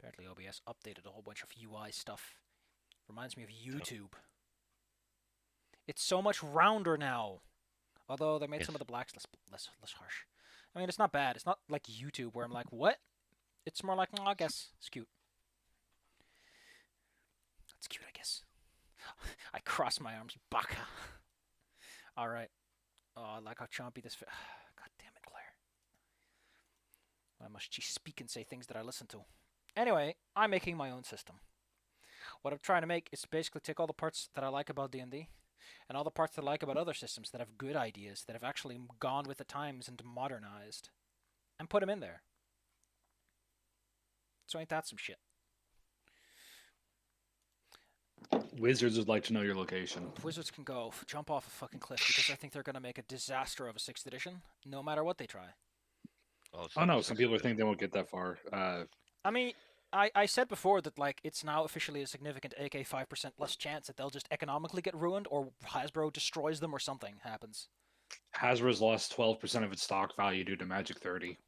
Apparently OBS updated a whole bunch of UI stuff. Reminds me of YouTube. It's so much rounder now. Although they made some of Yes. the blacks less harsh. I mean, it's not bad. It's not like YouTube where I'm like, what? It's more like, I guess it's cute. It's cute, I guess. I cross my arms, baka. All right. Oh, I like how chompy this. God damn it, Claire. Why must she speak and say things that I listen to? Anyway, I'm making my own system. What I'm trying to make is basically take all the parts that I like about D&D and all the parts that I like about other systems that have good ideas that have actually gone with the times and modernized and put them in there. So ain't that some shit? Wizards would like to know your location. Wizards can go jump off a fucking cliff because I think they're gonna make a disaster of a sixth edition, no matter what they try. Oh, it's Oh not the no, some Like, people think they won't get that far. I mean, I said before that like it's now officially a significant AK 5% less chance that they'll just economically get ruined or Hasbro destroys them or something happens. Hasbro's lost 12% of its stock value due to Magic 30.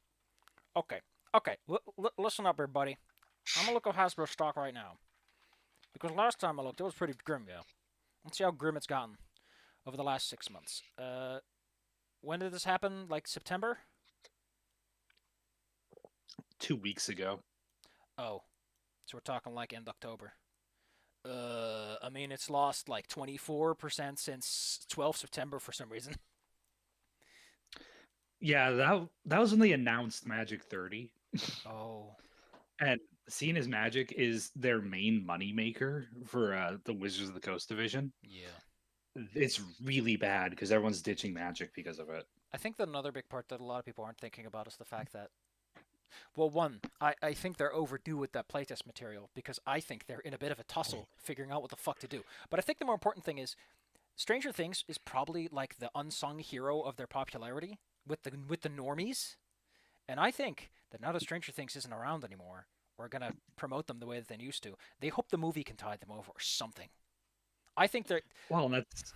Okay, okay, listen up, everybody. I'm gonna look at Hasbro stock right now because last time I looked, it was pretty grim. Yeah, let's see how grim it's gotten over the last 6 months. When did this happen? Like September? 2 weeks ago. Oh, so we're talking like end October. I mean, it's lost like 24% since 12 September for some reason. Yeah, that was when they announced Magic 30. Oh, And seeing as Magic is their main moneymaker for the Wizards of the Coast division, yeah. it's really bad because everyone's ditching Magic because of it. I think that another big part that a lot of people aren't thinking about is the fact that, well, one, I think they're overdue with that playtest material because I think they're in a bit of a tussle figuring out what the fuck to do. But I think the more important thing is Stranger Things is probably like the unsung hero of their popularity with the normies. And I think that now that Stranger Things isn't around anymore, we're gonna promote them the way that they used to. They hope the movie can tide them over or something. I think they're Well, and that's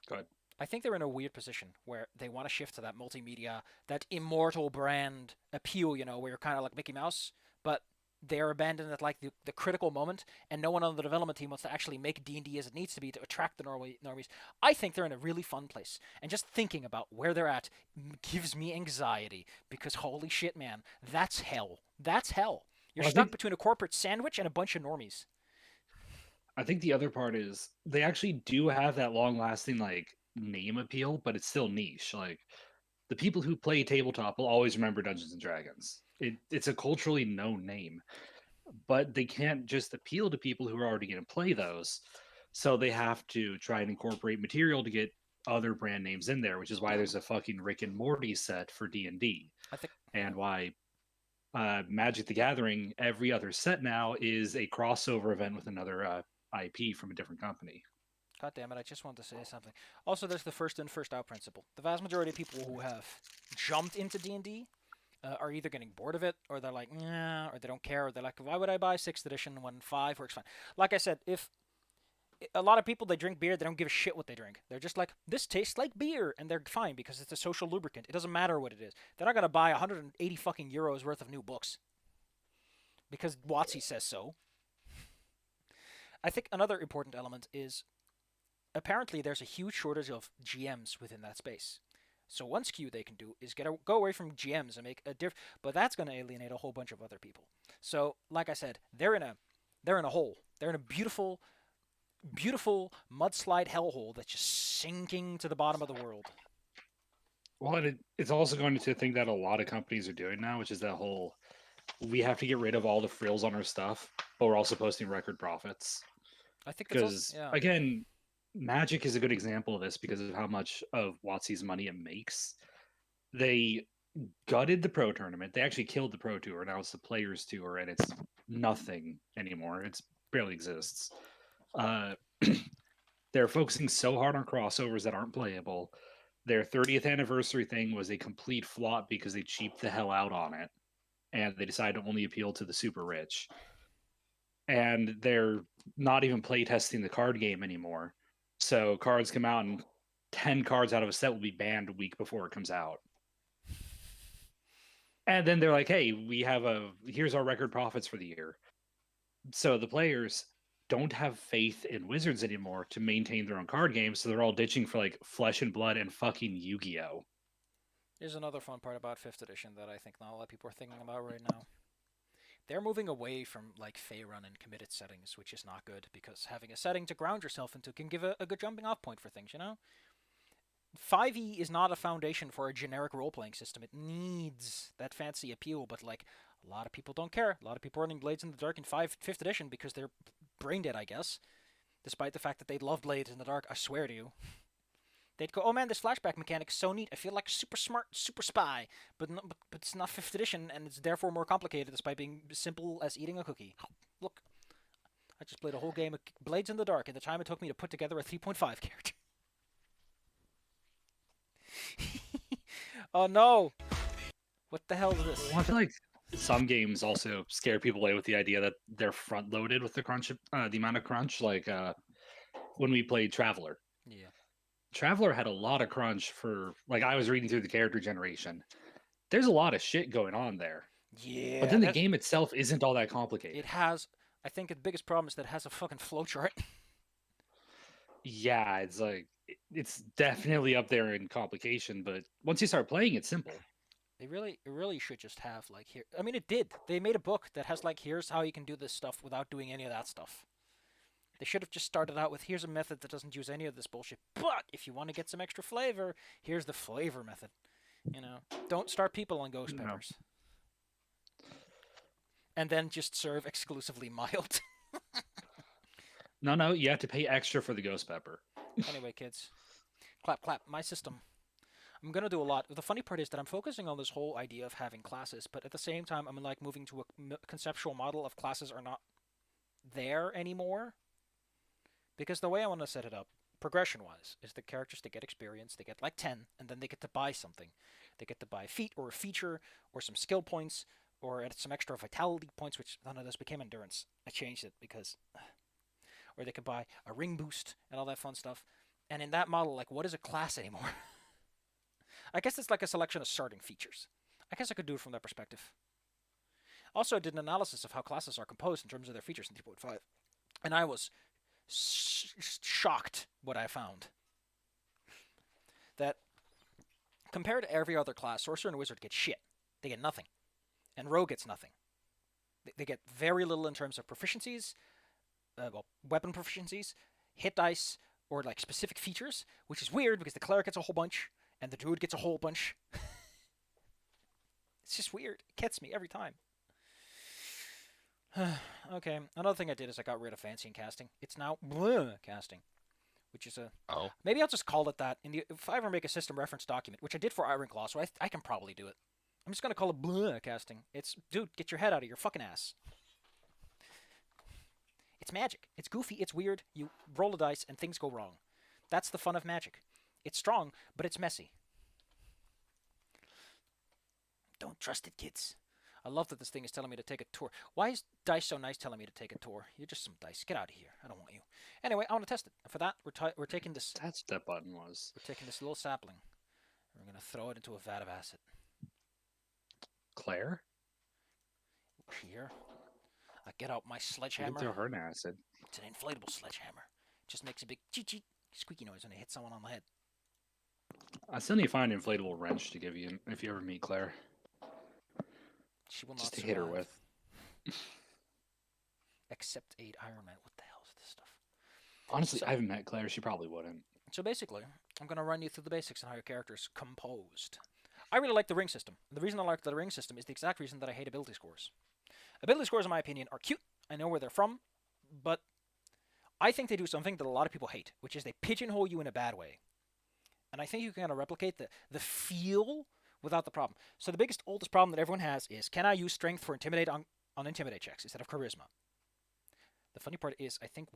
good. I think they're in a weird position where they want to shift to that multimedia, that immortal brand appeal, where you're kind of like Mickey Mouse, but they're abandoned at like the critical moment, and no one on the development team wants to actually make D&D as it needs to be to attract the normies. I think they're in a really fun place, and just thinking about where they're at gives me anxiety because holy shit, man, that's hell. That's hell. You're Well, stuck between a corporate sandwich and a bunch of normies. I think the other part is they actually do have that long lasting like name appeal, but it's still niche. Like the people who play tabletop will always remember Dungeons and Dragons. It's a culturally known name, but they can't just appeal to people who are already going to play those. So they have to try and incorporate material to get other brand names in there, which is why there's a fucking Rick and Morty set for D&D, I think, and why Magic the Gathering, every other set now is a crossover event with another IP from a different company. God damn it, I just wanted to say something. Also, there's the first in, first out principle. The vast majority of people who have jumped into D&D are either getting bored of it, or they're like, nah, or they don't care, or they're like, why would I buy 6th edition when 5 works fine? Like I said, if a lot of people, they drink beer, they don't give a shit what they drink. They're just like, this tastes like beer, and they're fine because it's a social lubricant. It doesn't matter what it is. They're not going to buy 180 fucking euros worth of new books because WotC says so. I think another important element is apparently there's a huge shortage of GMs within that space. So one skew they can do is go away from GMs and make a but that's going to alienate a whole bunch of other people. So like I said, they're in a hole. They're in a beautiful mudslide hellhole that's just sinking to the bottom of the world. Well, it's also going to think that a lot of companies are doing now, which is that whole we have to get rid of all the frills on our stuff, but we're also posting record profits. I think that's also Because yeah. again, Magic is a good example of this because of how much of WotC's money it makes. They gutted the pro tournament. They actually killed the pro tour. Now it's the players tour, and it's nothing anymore. It's barely exists. Uh, they're focusing so hard on crossovers that aren't playable. Their 30th anniversary thing was a complete flop because they cheaped the hell out on it, and they decided to only appeal to the super rich. And they're not even playtesting the card game anymore. So cards come out, and 10 cards out of a set will be banned a week before it comes out. And then they're like, hey, here's our record profits for the year. So the players don't have faith in Wizards anymore to maintain their own card games, so they're all ditching for like Flesh and Blood and fucking Yu-Gi-Oh. Here's another fun part about 5th edition that I think not a lot of people are thinking about right now. They're moving away from like Faerun and committed settings, which is not good because having a setting to ground yourself into can give a good jumping off point for things, you know? 5e is not a foundation for a generic role playing system. It needs that fancy appeal, but like a lot of people don't care. A lot of people are running Blades in the Dark in 5th edition because they're brain dead, I guess. Despite the fact that they love Blades in the Dark, I swear to you. They'd go, oh man, this flashback mechanic's so neat. I feel like super smart, super spy. But it's not 5th edition, and it's therefore more complicated despite being simple as eating a cookie. Look, I just played a whole game of Blades in the Dark in the time it took me to put together a 3.5 character. Oh no! What the hell is this? Well, I feel like some games also scare people away with the idea that they're front loaded with the crunch, the amount of crunch. Like when we played Traveler. Yeah. Traveler had a lot of crunch for like I was reading through the character generation. There's a lot of shit going on there. Yeah. But then the game itself isn't all that complicated. It has. I think the biggest problem is that it has a fucking flowchart. Yeah, it's like it's definitely up there in complication, but once you start playing, it's simple. It really should just have like here. I mean, it did. They made a book that has like here's how you can do this stuff without doing any of that stuff. They should have just started out with here's a method that doesn't use any of this bullshit. But if you want to get some extra flavor, here's the flavor method. You know, don't start people on ghost No. peppers. And then just serve exclusively mild. No, you have to pay extra for the ghost pepper. Anyway, kids, clap, clap. My system. I'm gonna do a lot. The funny part is that I'm focusing on this whole idea of having classes, but at the same time, I'm like moving to a conceptual model of classes are not there anymore. Because the way I want to set it up, progression-wise, is the characters they get experience, they get like 10, and then they get to buy something. They get to buy a feat or a feature or some skill points or some extra vitality points, which none of this became endurance. I changed it because, or they could buy a ring boost and all that fun stuff. And in that model, like, what is a class anymore? I guess it's like a selection of starting features. I guess I could do it from that perspective. Also, I did an analysis of how classes are composed in terms of their features in 3.5, and I was shocked what I found. That compared to every other class, Sorcerer and Wizard get shit. They get nothing. And Rogue gets nothing. They get very little in terms of proficiencies, weapon proficiencies, hit dice, or like specific features, which is weird because the Cleric gets a whole bunch, and the Druid gets a whole bunch. It's just weird. It gets me every time. Okay, another thing I did is I got rid of fancy and casting. It's now casting, which is a... Oh. Maybe I'll just call it that. If I ever make a system reference document, which I did for Ironclaw, so I can probably do it. I'm just going to call it casting. It's, dude, get your head out of your fucking ass. It's magic. It's goofy. It's weird. You roll a dice and things go wrong. That's the fun of magic. It's strong, but it's messy. Don't trust it, kids. I love that this thing is telling me to take a tour. Why is dice so nice telling me to take a tour? You're just some dice. Get out of here. I don't want you. Anyway, I want to test it. For that, we're taking this... That's what that button was. We're taking this little sapling. And we're going to throw it into a vat of acid. Claire? Here. I get out my sledgehammer. Throw her in acid. It's an inflatable sledgehammer. It just makes a big cheat squeaky noise when it hits someone on the head. I still need to find an inflatable wrench to give you if you ever meet Claire. She will not Just to survive. hit her with. Except 8 Iron Man. What the hell is this stuff? Honestly, So- I haven't met Claire. She probably wouldn't. So basically, I'm going to run you through the basics on how your character is composed. I really like the ring system. The reason I like the ring system is the exact reason that I hate ability scores. Ability scores, in my opinion, are cute. I know where they're from, but I think they do something that a lot of people hate, which is they pigeonhole you in a bad way. And I think you can kind of replicate the feel without the problem. So the biggest, oldest problem that everyone has is, can I use strength for intimidate on intimidate checks instead of charisma? The funny part is, I think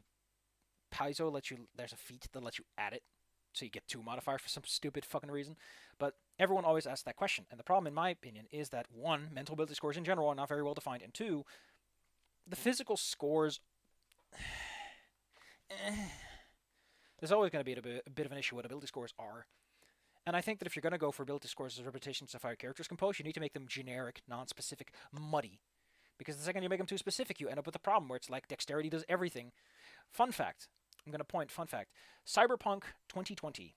Paizo lets you, there's a feat that lets you add it, so you get 2 modifiers for some stupid fucking reason. But everyone always asks that question. And the problem, in my opinion, is that 1, mental ability scores in general are not very well defined, and 2, the physical scores... There's always going to be a bit of an issue what ability scores are. And I think that if you're going to go for ability scores as reputations of how your characters compose, you need to make them generic, non-specific, muddy. Because the second you make them too specific, you end up with a problem where it's like dexterity does everything. Fun fact. I'm going to point, fun fact. Cyberpunk 2020,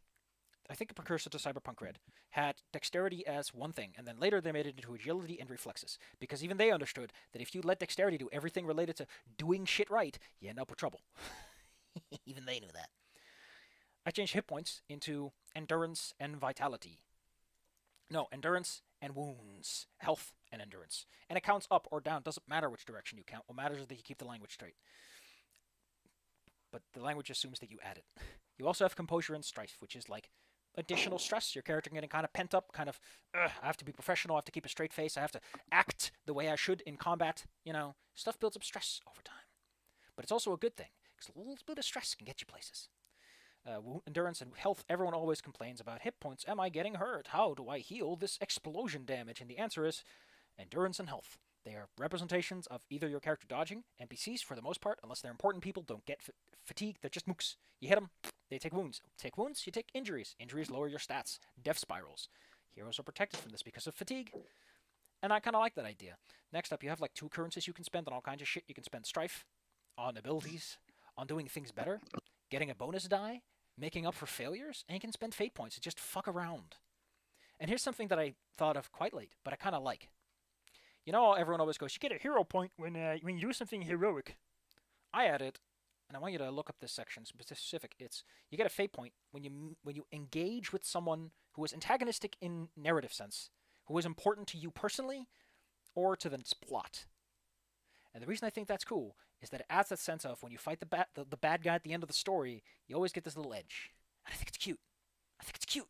I think a precursor to Cyberpunk Red, had dexterity as one thing, and then later they made it into agility and reflexes. Because even they understood that if you let dexterity do everything related to doing shit right, you end up with trouble. Even they knew that. I changed hit points into endurance and vitality. No, endurance and wounds. Health and endurance. And it counts up or down. Doesn't matter which direction you count. What matters is that you keep the language straight. But the language assumes that you add it. You also have composure and strife, which is like additional stress. Your character getting kind of pent up, kind of, I have to be professional, I have to keep a straight face, I have to act the way I should in combat. You know, stuff builds up stress over time. But it's also a good thing, because a little bit of stress can get you places. Endurance and health, everyone always complains about hit points. Am I getting hurt? How do I heal this explosion damage? And the answer is endurance and health. They are representations of either your character dodging. NPCs, for the most part, unless they're important people, don't get fatigue. They're just mooks. You hit them, they take wounds. Take wounds, you take injuries. Injuries lower your stats. Death spirals. Heroes are protected from this because of fatigue. And I kind of like that idea. Next up, you have like 2 currencies you can spend on all kinds of shit. You can spend strife on abilities, on doing things better, getting a bonus die, making up for failures, and you can spend fate points to just fuck around. And here's something that I thought of quite late, but I kind of like. You know, everyone always goes, you get a hero point when you do something heroic. I added, and I want you to look up this section specific. It's you get a fate point when you engage with someone who is antagonistic in narrative sense, who is important to you personally, or to the plot. And the reason I think that's cool is that it adds that sense of when you fight the bad guy at the end of the story, you always get this little edge. And I think it's cute. I think it's cute.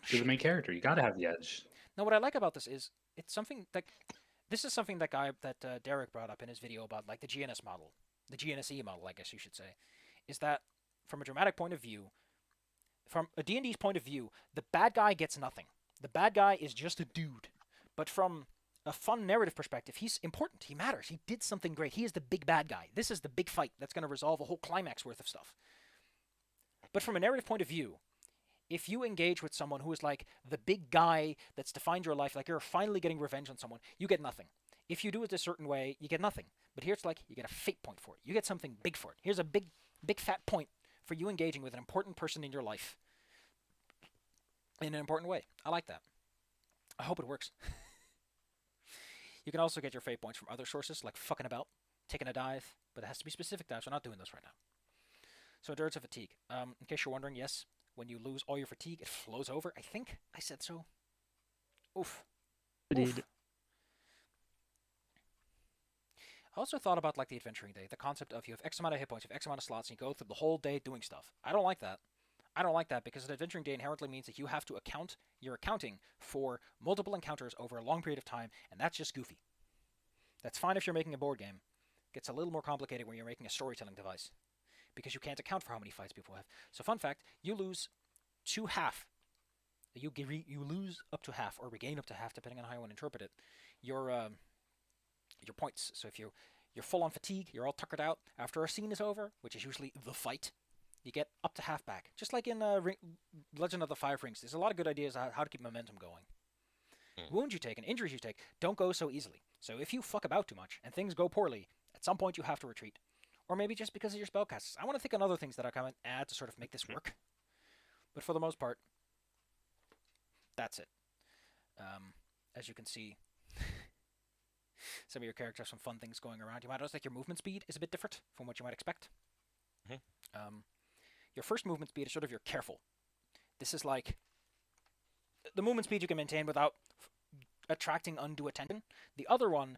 You're the main character. You gotta have the edge. Now, what I like about this is it's something that this is something that Derek brought up in his video about like the GNS model, the GNSE model, I guess you should say, is that from a dramatic point of view, from a D&D's point of view, the bad guy gets nothing. The bad guy is just a dude. But from a fun narrative perspective, he's important. He matters. He did something great. He is the big bad guy. This is the big fight that's going to resolve a whole climax worth of stuff. But from a narrative point of view, if you engage with someone who is like the big guy that's defined your life, like you're finally getting revenge on someone, you get nothing. If you do it a certain way, you get nothing. But here it's like you get a fate point for it. You get something big for it. Here's a big fat point for you engaging with an important person in your life in an important way. I like that. I hope it works. You can also get your fate points from other sources, like fucking about, taking a dive, but it has to be specific dives. We're not doing those right now. So endurance and fatigue. In case you're wondering, yes, when you lose all your fatigue, it flows over. I think I said so. Oof. Oof. I also thought about like the adventuring day, the concept of you have X amount of hit points, you have X amount of slots, and you go through the whole day doing stuff. I don't like that. I don't like that because an adventuring day inherently means that you have to you're accounting for multiple encounters over a long period of time, and that's just goofy. That's fine if you're making a board game. It gets a little more complicated when you're making a storytelling device, because you can't account for how many fights people have. So fun fact, you lose you lose up to half, or regain up to half, depending on how you want to interpret it, your points. So if you're full on fatigue, you're all tuckered out, after a scene is over, which is usually the fight, you get up to half back. Just like in Legend of the Five Rings, there's a lot of good ideas on how to keep momentum going. Wounds you take and injuries you take don't go so easily. So if you fuck about too much and things go poorly, at some point you have to retreat. Or maybe just because of your spellcasters. I want to think on other things that I can add to sort of make this work. But for the most part, that's it. As you can see, some of your characters have some fun things going around. You might notice like your movement speed is a bit different from what you might expect. Your first movement speed is sort of your careful. This is like the movement speed you can maintain without attracting undue attention. The other one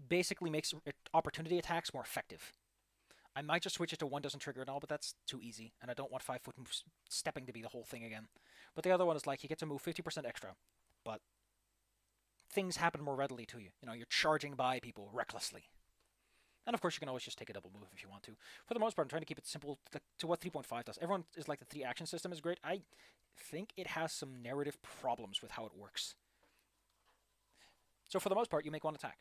basically makes opportunity attacks more effective. I might just switch it to one doesn't trigger at all, but that's too easy, and I don't want 5 foot moves stepping to be the whole thing again. But the other one is like you get to move 50% extra, but things happen more readily to you. You know, you're charging by people recklessly. And of course, you can always just take a double move if you want to. For the most part, I'm trying to keep it simple to what 3.5 does. Everyone is like the 3 action system is great. I think it has some narrative problems with how it works. So for the most part, you make one attack.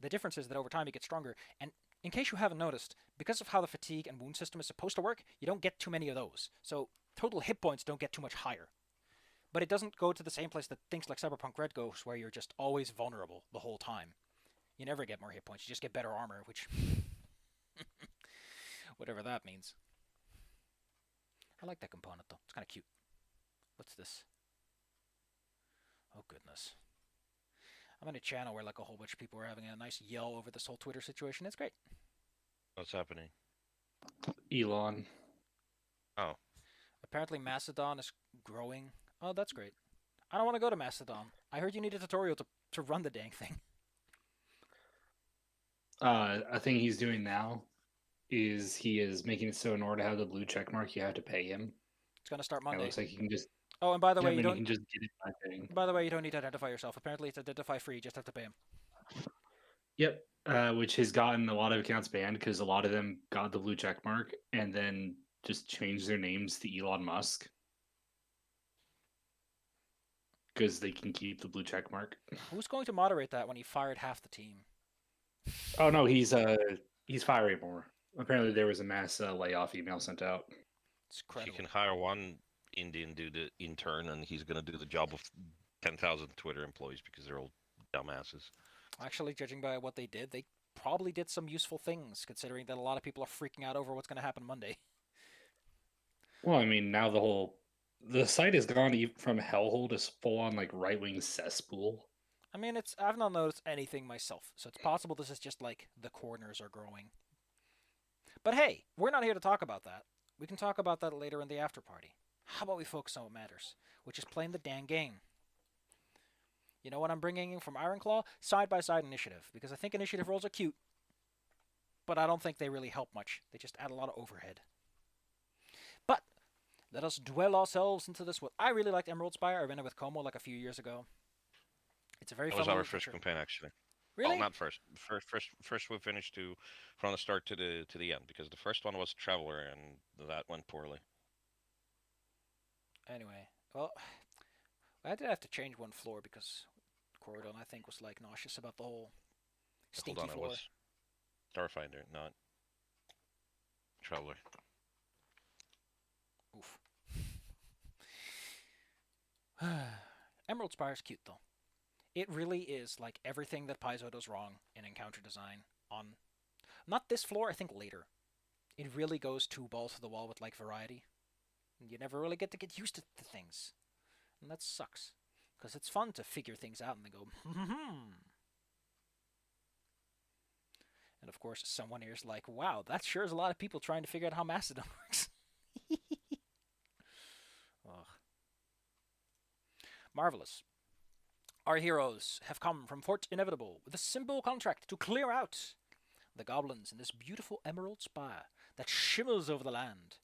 The difference is that over time you get stronger. And in case you haven't noticed, because of how the fatigue and wound system is supposed to work, you don't get too many of those. So total hit points don't get too much higher. but it doesn't go to the same place that things like Cyberpunk Red goes, where you're just always vulnerable the whole time. You never get more hit points. You just get better armor, which whatever that means. I like that component though. It's kind of cute. What's this? Oh goodness. I'm in a channel where like a whole bunch of people are having a nice yell over this whole Twitter situation. It's great. What's happening? Elon. Oh, Apparently Macedon is growing. Oh, that's great. I don't want to go to Macedon. I heard you need a tutorial to run the dang thing. A thing he's doing now is he is making it so in order to have the blue check mark, you have to pay him. It's gonna start It Monday. looks like you can just. Oh, and by the I way, you mean, don't. you can just get it by paying. By the way, you don't need to identify yourself. Apparently, it's identify free. You just have to pay him. Yep. Which has gotten a lot of accounts banned because a lot of them got the blue check mark and then just changed their names to Elon Musk because they can keep the blue check mark. Who's going to moderate that when he fired half the team? Oh no, he's firing more. Apparently, there was a mass layoff email sent out. It's you incredible. can hire one Indian dude, the intern, and he's gonna do the job of 10,000 Twitter employees because they're all dumbasses. Actually, judging by what they did, they probably did some useful things, considering that a lot of people are freaking out over what's going to happen Monday. Well, I mean, now the site has gone from hellhole to full on like right wing cesspool. I mean, I've not noticed anything myself, so it's possible this is just like the corners are growing. But hey, we're not here to talk about that. We can talk about that later in the after party. How about we focus on what matters, which is playing the dang game. You know what I'm bringing in from Ironclaw? Side-by-side initiative, because I think initiative rolls are cute, but I don't think they really help much. They just add a lot of overhead. But let us dwell ourselves into this world. I really liked Emerald Spire. I ran it with Como like a few years ago. It's a very That fun was our little first adventure. campaign, actually. Really? Well, not first. First we finished from the start to the end because the first one was Traveler and that went poorly. Anyway, well, I did have to change one floor because Corridon, I think, was like nauseous about the whole stinky Hold on, floor. it was Starfinder, not Traveler. Oof. Emerald Spire is cute though. It really is like everything that Paizo does wrong in encounter design on not this floor, I think later. It really goes two balls to the wall with like variety. And you never really get to get used to things. And that sucks. Because it's fun to figure things out and then go, And of course, someone here's like, wow, that sure is a lot of people trying to figure out how Macedon works. Ugh. Marvelous. Our heroes have come from Fort Inevitable with a simple contract to clear out the goblins in this beautiful emerald spire that shimmers over the land.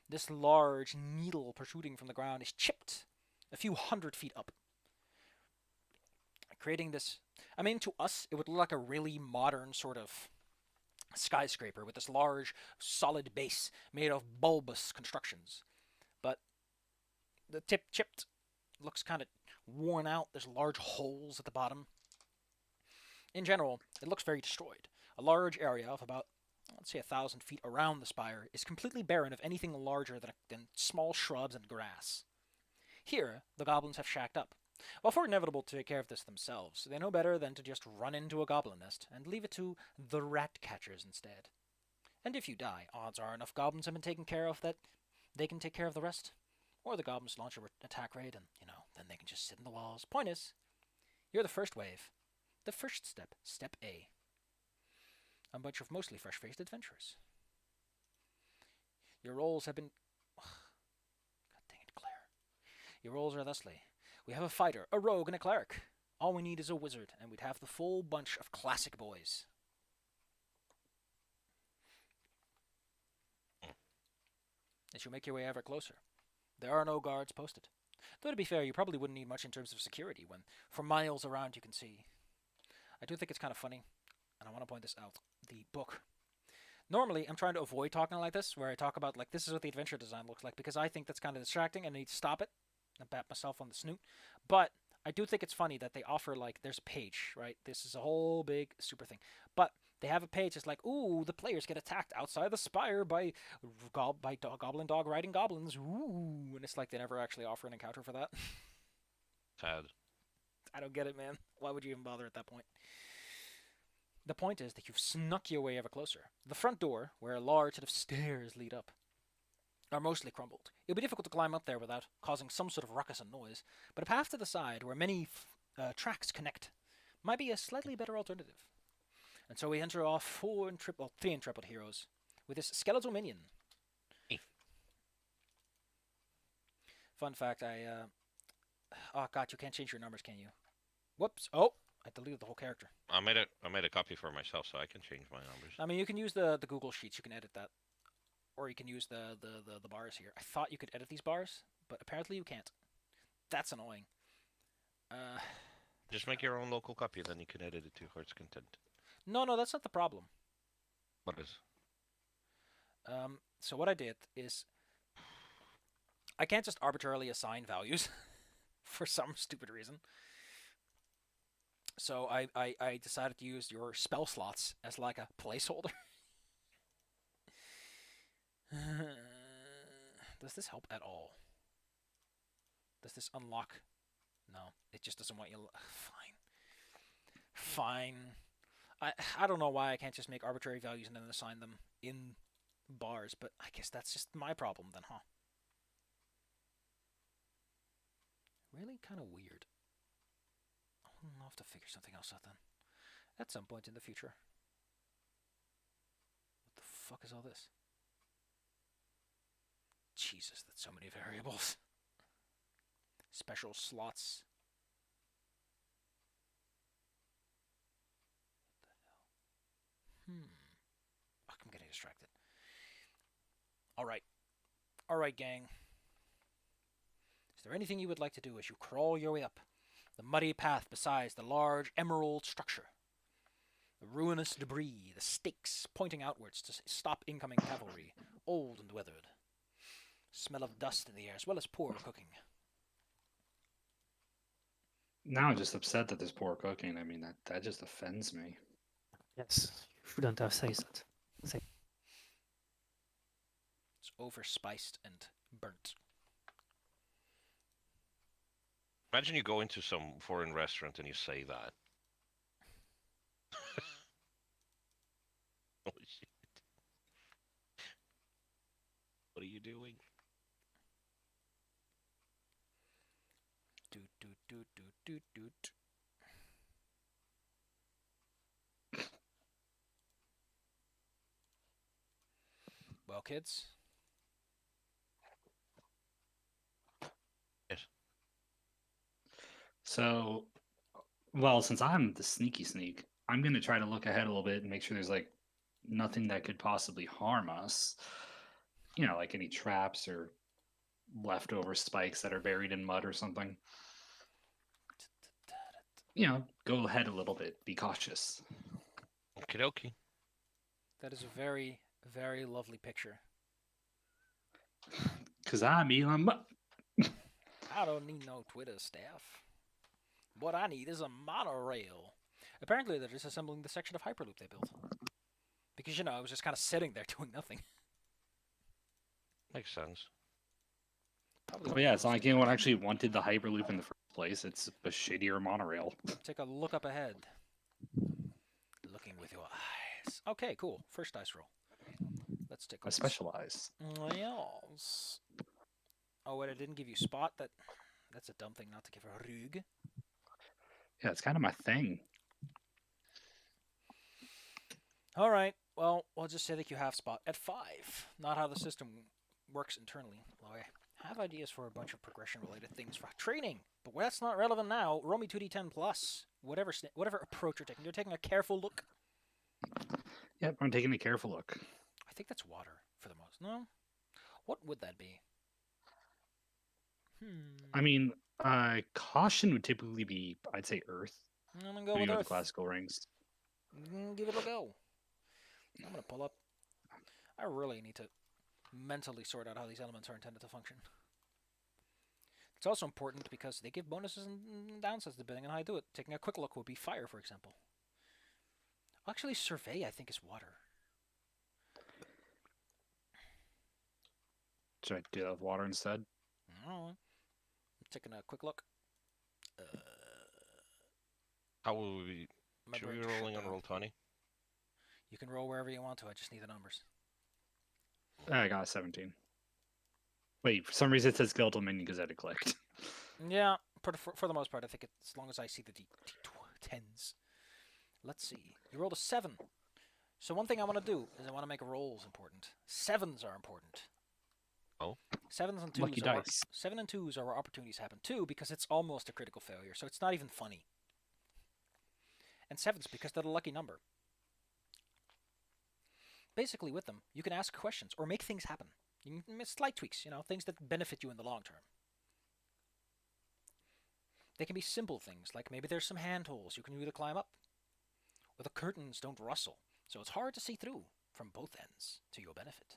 This large needle protruding from the ground is chipped a few 100 feet up, creating this. I mean, to us, it would look like a really modern sort of skyscraper with this large, solid base made of bulbous constructions. But the tip chipped looks kind of worn out. There's large holes at the bottom. In general, it looks very destroyed. A large area of about, let's say, 1,000 feet around the spire is completely barren of anything larger than small shrubs and grass. Here, the goblins have shacked up. While Fort Inevitable to take care of this themselves, they know better than to just run into a goblin nest and leave it to the rat catchers instead. And if you die, odds are enough goblins have been taken care of that they can take care of the rest. Or the goblins launch an attack raid and, then they can just sit in the walls. Point is, you're the first wave. The first step, step A. A bunch of mostly fresh-faced adventurers. Your roles have been... God dang it, Claire. Your roles are thusly. We have a fighter, a rogue, and a cleric. All we need is a wizard, and we'd have the full bunch of classic boys. As you make your way ever closer, there are no guards posted. Though to be fair, you probably wouldn't need much in terms of security when, for miles around, you can see. I do think it's kind of funny, and I want to point this out. The book. Normally, I'm trying to avoid talking like this, where I talk about, like, this is what the adventure design looks like, because I think that's kind of distracting, and I need to stop it and pat myself on the snoot. But I do think it's funny that they offer, like, there's a page, right? This is a whole big super thing. But They have a page that's like, ooh, the players get attacked outside the spire by goblin dog riding goblins. Ooh, and it's like they never actually offer an encounter for that. Sad. I don't get it, man. Why would you even bother at that point? The point is that you've snuck your way ever closer. The front door, where a large set of stairs lead up, are mostly crumbled. It'll be difficult to climb up there without causing some sort of ruckus and noise, but a path to the side where many tracks connect might be a slightly better alternative. And so we enter off three intrepid heroes with this skeletal minion. Fun fact, oh god, you can't change your numbers, can you? Whoops. Oh, I deleted the whole character. I made a copy for myself, so I can change my numbers. I mean, you can use the Google Sheets. You can edit that, or you can use the bars here. I thought you could edit these bars, but apparently you can't. That's annoying. Just make your own local copy, then you can edit it to heart's content. No, that's not the problem. What is? So what I did is, I can't just arbitrarily assign values for some stupid reason. So I decided to use your spell slots as like a placeholder. Does this help at all? Does this unlock? No, it just doesn't want you. Fine. I don't know why I can't just make arbitrary values and then assign them in bars, but I guess that's just my problem then, huh? Really kind of weird. I'll have to figure something else out then. At some point in the future. What the fuck is all this? Jesus, that's so many variables. Special slots. What the hell? Fuck, I'm getting distracted. Alright, gang. Is there anything you would like to do as you crawl your way up the muddy path beside the large emerald structure? The ruinous debris, the stakes pointing outwards to stop incoming cavalry, old and weathered. Smell of dust in the air, as well as poor cooking. Now I'm just upset that there's poor cooking. I mean, that just offends me. Yes, you shouldn't have said that. It's overspiced and burnt. Imagine you go into some foreign restaurant and you say that. Holy shit. What are you doing? Doot. Well, kids. Yes. So, well, since I'm the sneaky sneak, I'm going to try to look ahead a little bit and make sure there's like nothing that could possibly harm us. You know, like any traps or leftover spikes that are buried in mud or something. You know, go ahead a little bit. Be cautious. Okie dokie. That is a very, very lovely picture. Because I'm Elon Musk. I don't need no Twitter staff. What I need is a monorail. Apparently they're disassembling the section of Hyperloop they built. Because, you know, I was just kind of sitting there doing nothing. Makes sense. Probably Well, yeah, it's not like anyone actually wanted the Hyperloop in the first place. It's a shittier monorail. Take a look up ahead. Looking with your eyes. Okay, cool. First dice roll. Let's take a I specialize. Yes. Oh, wait, I didn't give you spot. That's a dumb thing not to give a rug. Yeah, it's kind of my thing. All right. Well, we'll just say that you have spot at 5. Not how the system works internally. Well, I have ideas for a bunch of progression-related things for training, but that's not relevant now. Roll me 2d10 plus. Whatever approach you're taking. You're taking a careful look. Yep, I'm taking a careful look. I think that's water for the most. No? What would that be? I mean, caution would typically be, I'd say, Earth. I'm gonna go When with you go to Earth. the classical rings. Give it a go. I'm gonna pull up. I really need to mentally sort out how these elements are intended to function. It's also important because they give bonuses and downsides depending on how I do it. Taking a quick look would be fire, for example. Actually, survey I think is water. Should I do that with water instead? I'm taking a quick look. How will we? My Should we brain be just shut rolling on down. Roll20? You can roll wherever you want to. I just need the numbers. I got a 17. Wait, for some reason it says skeletal minion because I had clicked. Yeah, for the most part, I think it's as long as I see the D10s. Let's see. You rolled a 7. So one thing I want to do is I want to make rolls important. 7s are important. Oh. 7s and 2s Lucky are dice. 7 and 2s are where opportunities happen. 2 because it's almost a critical failure, so it's not even funny. And 7s because they're the lucky number. Basically, with them, you can ask questions or make things happen. You can make slight tweaks, things that benefit you in the long term. They can be simple things, like maybe there's some handholds you can do to climb up. Or the curtains don't rustle, so it's hard to see through from both ends to your benefit.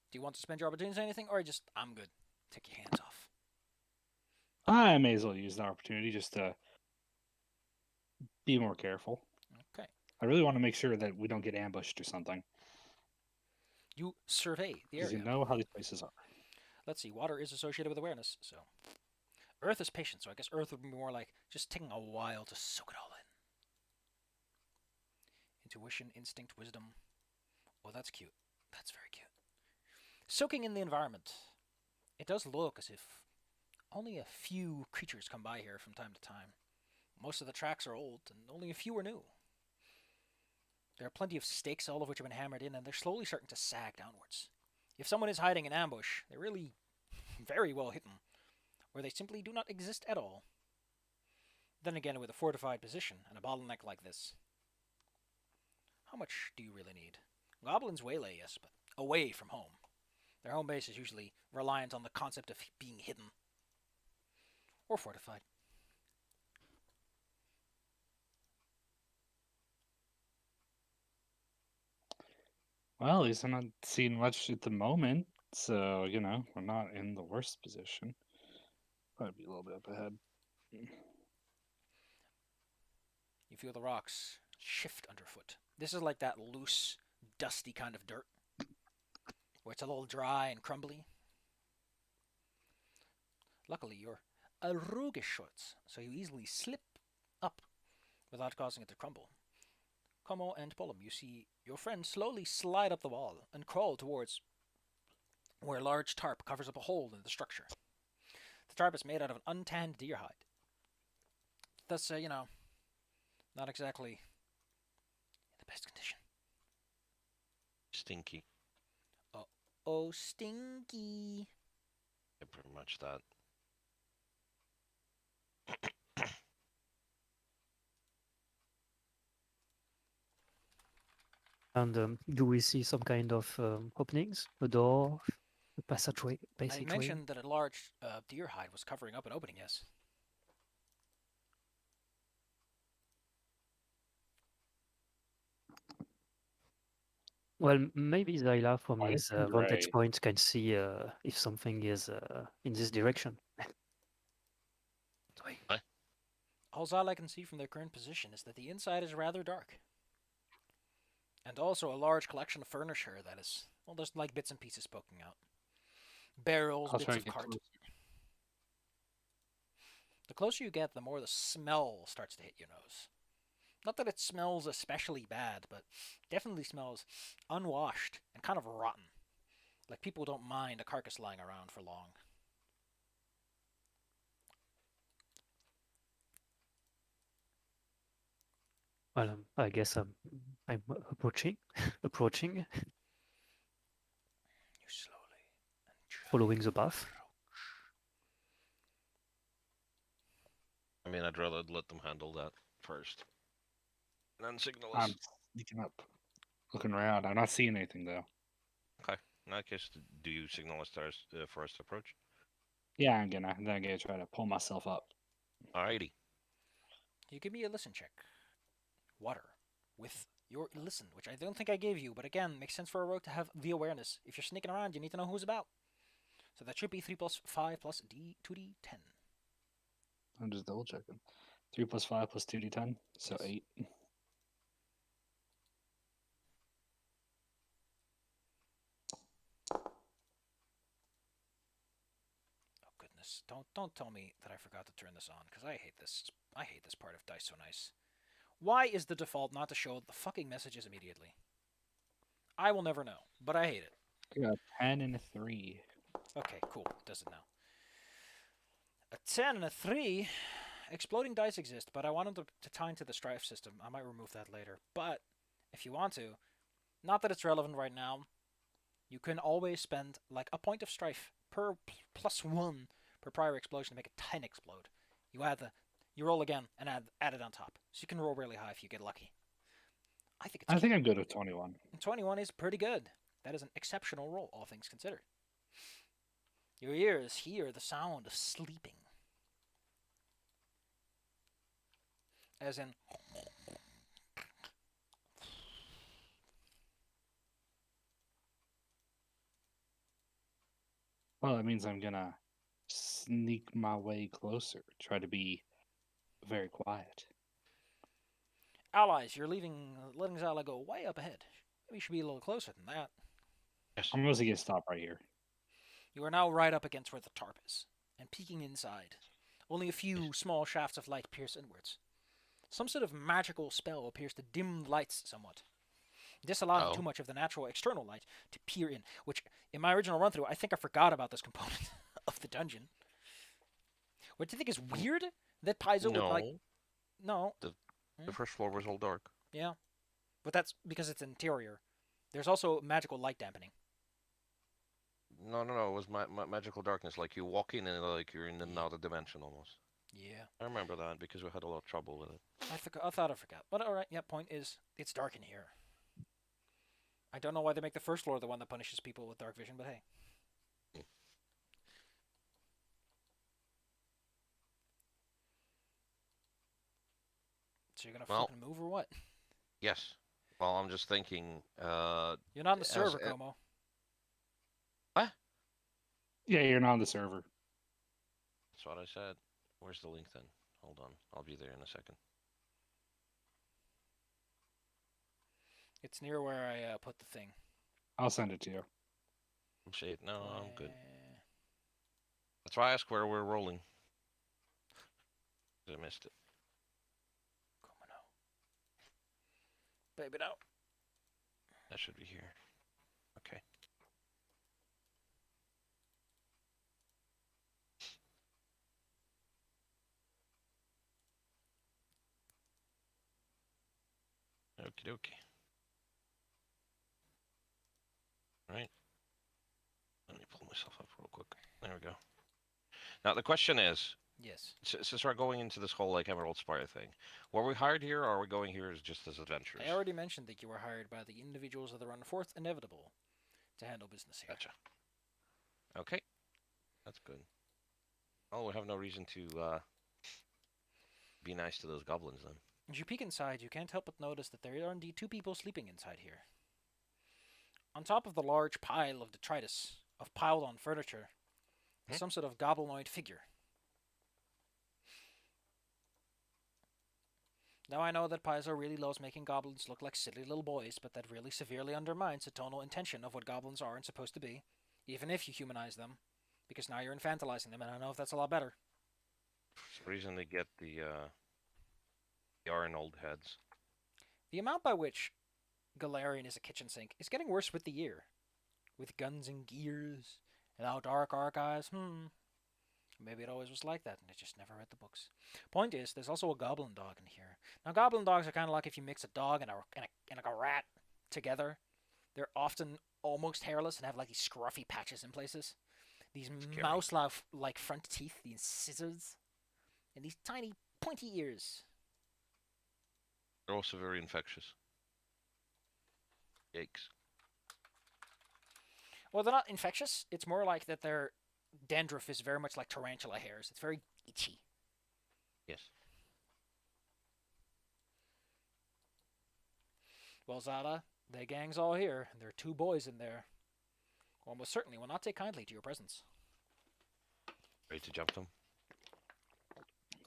Do you want to spend your opportunities on anything, or just, I'm good, take your hands off? I may as well use the opportunity just to be more careful. Okay. I really want to make sure that we don't get ambushed or something. You survey the Because area. you know how these places are. Let's see, water is associated with awareness, so... Earth is patient, so I guess Earth would be more like just taking a while to soak it all in. Intuition, instinct, wisdom. Oh, that's cute. That's very cute. Soaking in the environment. It does look as if only a few creatures come by here from time to time. Most of the tracks are old, and only a few are new. There are plenty of stakes, all of which have been hammered in, and they're slowly starting to sag downwards. If someone is hiding in ambush, they're really very well hidden, or they simply do not exist at all. Then again, with a fortified position and a bottleneck like this, how much do you really need? Goblins waylay, yes, but away from home. Their home base is usually reliant on the concept of being hidden or fortified. Well, at least I'm not seeing much at the moment. So, we're not in the worst position. Probably be a little bit up ahead. You feel the rocks shift underfoot. This is like that loose, dusty kind of dirt, where it's a little dry and crumbly. Luckily, you're a roguish shorts, so you easily slip up without causing it to crumble. Como and Polum, you see your friend slowly slide up the wall and crawl towards where a large tarp covers up a hole in the structure. The tarp is made out of an untanned deer hide. Thus, not exactly in the best condition. Stinky. Oh, stinky. Yeah, pretty much that. And do we see some kind of openings? A door? A passageway? I Passageway? mentioned that a large deer hide was covering up an opening, yes. Well, maybe Zyla from I his think you're vantage right. point can see if something is in this direction. All I can see from their current position is that the inside is rather dark. And also a large collection of furniture that is, well, there's like bits and pieces poking out. Barrels, I'll bits try to of get cart. closer. The closer you get, the more the smell starts to hit your nose. Not that it smells especially bad, but definitely smells unwashed and kind of rotten. Like people don't mind a carcass lying around for long. Well, I guess I'm approaching, approaching, You slowly and following the path. I mean, I'd rather let them handle that first. And then signal I'm us. sneaking up, looking around. I'm not seeing anything, though. In that case, do you signal us for us to approach? Yeah, I'm gonna try to pull myself up. Alrighty. You give me a listen check. Water. With your listen, which I don't think I gave you, but again, makes sense for a rogue to have the awareness. If you're sneaking around, you need to know who's about. So that should be 3 plus 5 plus D2D10. I'm just double checking. 3 plus 5 plus 2d10, so Yes. 8. Oh goodness! Don't tell me that I forgot to turn this on, because I hate this. I hate this part of Dice So Nice. Why is the default not to show the fucking messages immediately? I will never know, but I hate it. I got a 10 and a 3. Okay, cool. It does it now. A 10 and a 3. Exploding dice exist, but I want them to tie into the strife system. I might remove that later. But if you want to, not that it's relevant right now, you can always spend like a point of strife per +1 per prior explosion to make a 10 explode. You roll again and add it on top. So you can roll really high if you get lucky. I think it's I think I'm good with 21. 21 is pretty good. That is an exceptional roll, all things considered. Your ears hear the sound of sleeping. As in, Well, that means I'm gonna sneak my way closer. Try to be very quiet. allies, you're letting Zala go way up ahead. Maybe you should be a little closer than that. Yes. I'm mostly gonna stop right here. You are now right up against where the tarp is, and peeking inside. Only a few small shafts of light pierce inwards. Some sort of magical spell appears to dim the lights somewhat. This allows Oh. too much of the natural external light to peer in, which, in my original run-through, I think I forgot about this component of the dungeon. What do you think is weird? That Paizo would like... No. The first floor was all dark. Yeah. But that's because it's interior. There's also magical light dampening. No. It was magical darkness. Like you walk in and like you're in another dimension almost. Yeah. I remember that because we had a lot of trouble with it. I thought I forgot. But alright, yeah, point is, it's dark in here. I don't know why they make the first floor the one that punishes people with dark vision, but hey. So you're gonna fucking move or what? Yes. Well, I'm just thinking. You're not on the server, Como. Yeah, you're not on the server. That's what I said. Where's the link then? Hold on. I'll be there in a second. It's near where I put the thing. I'll send it to you. Shit. No, I'm good. That's why I asked where we're rolling. I missed it. Como no. Baby no. That should be here. Okay. Okie dokie. Right. Let me pull myself up real quick. There we go. Now the question is, Yes. since we're going into this whole like Emerald Spire thing, were we hired here, or are we going here as just as adventurers? I already mentioned that you were hired by the individuals of the Run Forth Inevitable to handle business here. Gotcha. Okay, that's good. Oh, we have no reason to be nice to those goblins then. As you peek inside, you can't help but notice that there are indeed 2 people sleeping inside here. On top of the large pile of detritus, of piled-on furniture, is some sort of goblinoid figure. Now I know that Paizo really loves making goblins look like silly little boys, but that really severely undermines the tonal intention of what goblins are and supposed to be, even if you humanize them, because now you're infantilizing them, and I don't know if that's a lot better. For some reason they get the Arnold heads. The amount by which Galarian is a kitchen sink is getting worse with the year. With guns and gears, and how dark eyes, Maybe it always was like that, and I just never read the books. Point is, there's also a goblin dog in here. Now, goblin dogs are kind of like if you mix a dog and a rat together. They're often almost hairless and have like these scruffy patches in places. These mouse-like front teeth, these scissors, and these tiny pointy ears. They're also very infectious. Yikes. Well, they're not infectious. It's more like that their dandruff is very much like tarantula hairs. It's very itchy. Yes. Well, Zala, the gang's all here, and there are 2 boys in there. Almost certainly will not take kindly to your presence. Ready to jump them?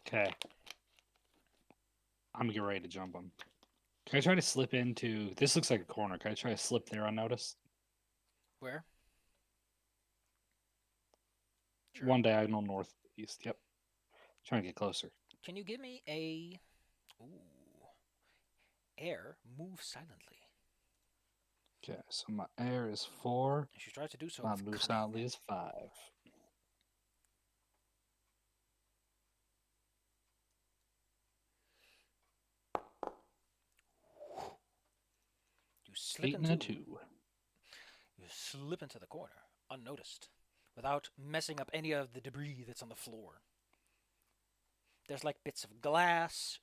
Okay. I'm getting ready to jump him. Can I try to slip into? This looks like a corner. Can I try to slip there unnoticed? Where? Sure. One diagonal northeast. Yep. Trying to get closer. Can you give me a air move silently? Okay, so my air is 4. And she tries to do so. My with move cunning. silently is 5. You slip 8 and a into 2. You slip into the corner unnoticed, without messing up any of the debris that's on the floor. There's like bits of glass,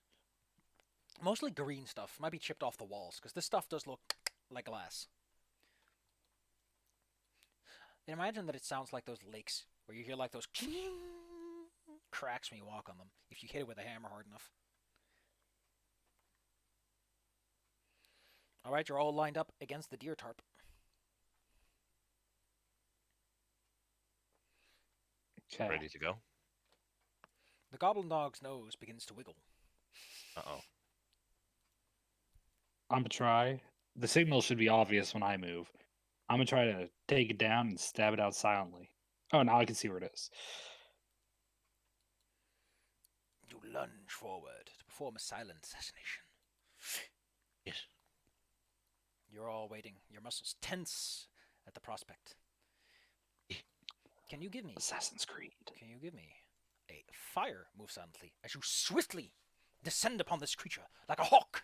mostly green stuff. Might be chipped off the walls because this stuff does look like glass. And imagine that it sounds like those lakes where you hear like those cracks when you walk on them if you hit it with a hammer hard enough. All right, you're all lined up against the deer tarp. Okay. Ready to go? The goblin dog's nose begins to wiggle. Uh-oh. I'm gonna try. The signal should be obvious when I move. I'm gonna try to take it down and stab it out silently. Oh, now I can see where it is. You lunge forward to perform a silent assassination. Yes. You're all waiting, your muscles tense at the prospect. Can you give me Assassin's Creed. Can you give me a fire move silently as you swiftly descend upon this creature like a hawk?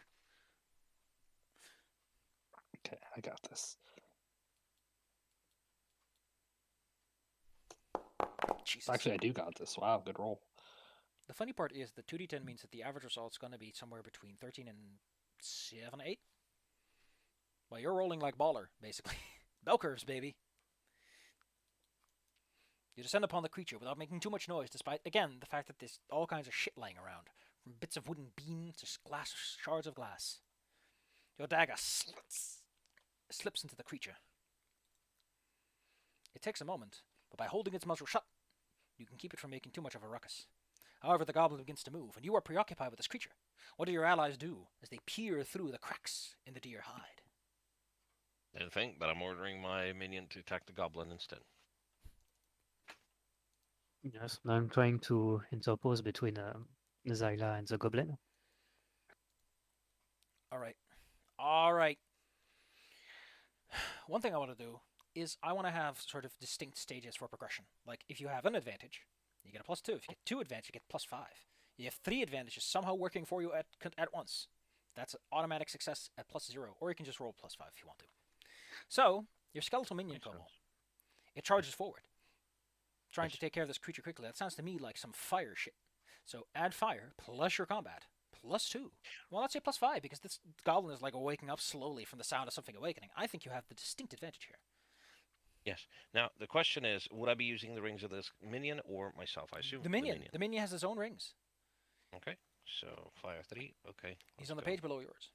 Okay, I got this. Jesus. Actually, I do got this. Wow, good roll. The funny part is the 2d10 means that the average result's going to be somewhere between 13 and 7, 8. Well, you're rolling like baller, basically. Bell curves, baby. You descend upon the creature without making too much noise, despite, again, the fact that there's all kinds of shit lying around. From bits of wooden beams to glass, shards of glass. Your dagger slips into the creature. It takes a moment, but by holding its muzzle shut, you can keep it from making too much of a ruckus. However, the goblin begins to move, and you are preoccupied with this creature. What do your allies do as they peer through the cracks in the deer hide? Didn't think, but I'm ordering my minion to attack the goblin instead. Yes, I'm trying to interpose between Zyla and the goblin. All right. One thing I want to do is I want to have sort of distinct stages for progression. Like, if you have an advantage, you get a +2. If you get 2 advantage, you get +5. You have 3 advantages somehow working for you at once. That's an automatic success at +0, or you can just roll +5 if you want to. So, your skeletal minion Makes combo, sense. it charges forward, trying Yes. to take care of this creature quickly. That sounds to me like some fire shit. So add fire plus your combat +2. Well, let's say +5 because this goblin is like waking up slowly from the sound of something awakening. I think you have the distinct advantage here. Yes. Now, the question is, would I be using the rings of this minion or myself? I assume The minion. The minion has his own rings. Okay. So, fire 3. Okay. He's let's on the go. page below yours.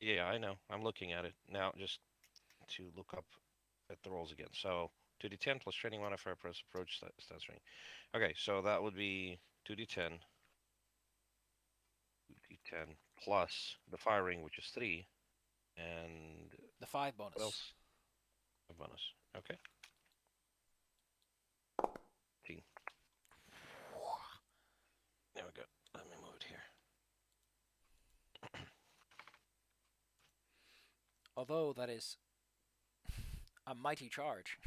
Yeah, I know. I'm looking at it now just to look up at the rolls again. So, 2d10 plus training modifier plus approach stats ring. Okay, so that would be 2d10. 2d10 plus the fire ring, which is 3. And The 5 bonus. what else? A bonus. Okay. 18. There we go. Let me move it here. Although that is a mighty charge.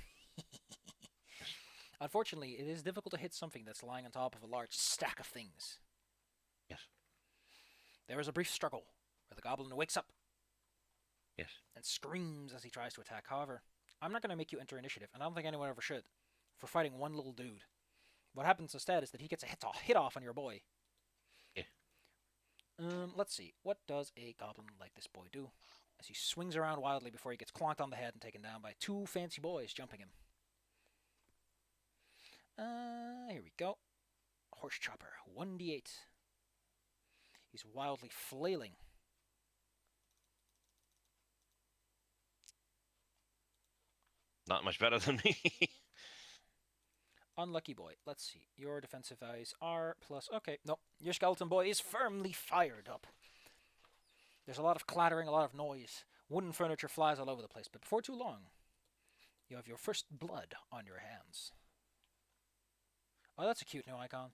Unfortunately, it is difficult to hit something that's lying on top of a large stack of things. Yes. There is a brief struggle where the goblin wakes up Yes. and screams as he tries to attack. However, I'm not going to make you enter initiative, and I don't think anyone ever should, for fighting one little dude. What happens instead is that he gets a hit off on your boy. Yeah. Let's see. What does a goblin like this boy do? As he swings around wildly before he gets clonked on the head and taken down by 2 fancy boys jumping him. Here we go. Horse chopper, 1d8. He's wildly flailing. Not much better than me. Unlucky boy. Let's see. Your defensive values are plus. Okay, nope. Your skeleton boy is firmly fired up. There's a lot of clattering, a lot of noise. Wooden furniture flies all over the place, but before too long, you have your first blood on your hands. Oh, that's a cute new icon.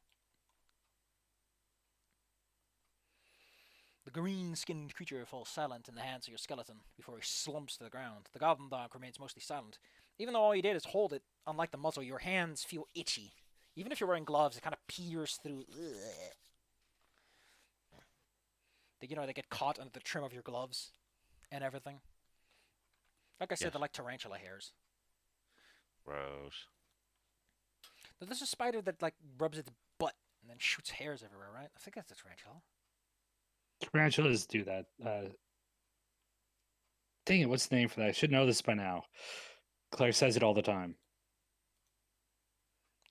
The green-skinned creature falls silent in the hands of your skeleton before he slumps to the ground. The goblin dog remains mostly silent. Even though all you did is hold it, unlike the muzzle, your hands feel itchy. Even if you're wearing gloves, it kind of peers through. You know, they get caught under the trim of your gloves and everything. Like I said, Yes. they're like tarantula hairs. Gross. But there's a spider that like rubs its butt and then shoots hairs everywhere, right? I think that's a tarantula. Tarantulas do that. Dang it, what's the name for that? I should know this by now. Claire says it all the time.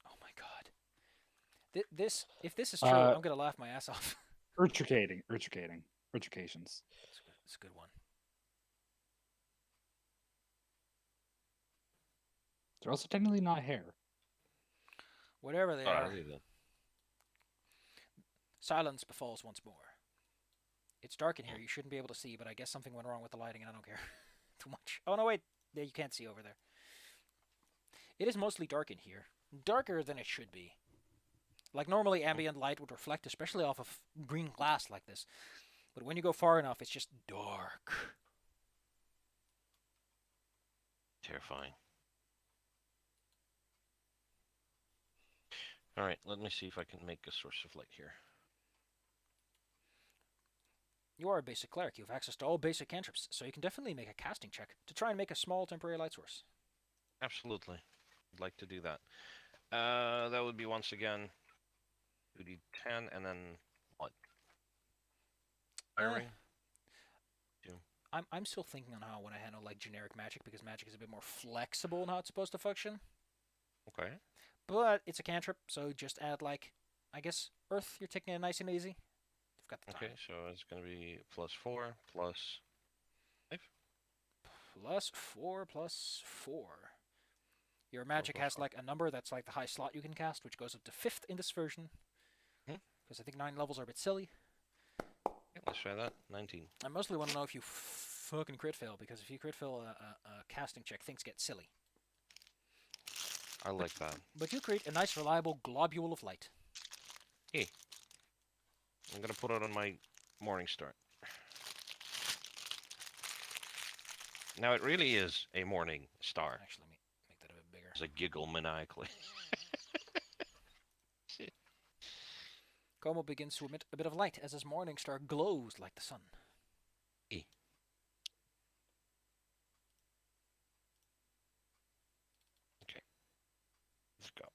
Oh my god. If this is true, Uh, I'm gonna laugh my ass off. Urtrications. It's a good one. They're also technically not hair. Whatever they Oh, are, I see that. silence befalls once more. It's dark in here. You shouldn't be able to see, but I guess something went wrong with the lighting, and I don't care too much. Oh no, wait. There, you can't see over there. It is mostly dark in here. Darker than it should be. Like normally ambient light would reflect, especially off of green glass like this. But when you go far enough, it's just dark. Terrifying. All right, let me see if I can make a source of light here. You are a basic cleric. You have access to all basic cantrips, so you can definitely make a casting check to try and make a small temporary light source. Absolutely. I'd like to do that. That would be once again 2d10 and then what? Firing? I'm still thinking on how I want to handle like generic magic because magic is a bit more flexible in how it's supposed to function. Okay. But it's a cantrip, so just add like, I guess, earth. You're taking it nice and easy. You've got the time. Okay, so it's going to be +4 plus 5. +4 +4. Your magic plus has 4. like a number that's like the high slot you can cast, which goes up to 5th in this version. Because I think 9 levels are a bit silly. Okay, let's try that. 19. I mostly want to know if you fucking crit fail, because if you crit fail a casting check, things get silly. I like that. But you create a nice, reliable globule of light. I'm going to put it on my morning start. Now it really is a morning star. Actually, let me make that a bit bigger. As I giggle maniacally. Como begins to emit a bit of light as his morning star glows like the sun. Okay. Let's go.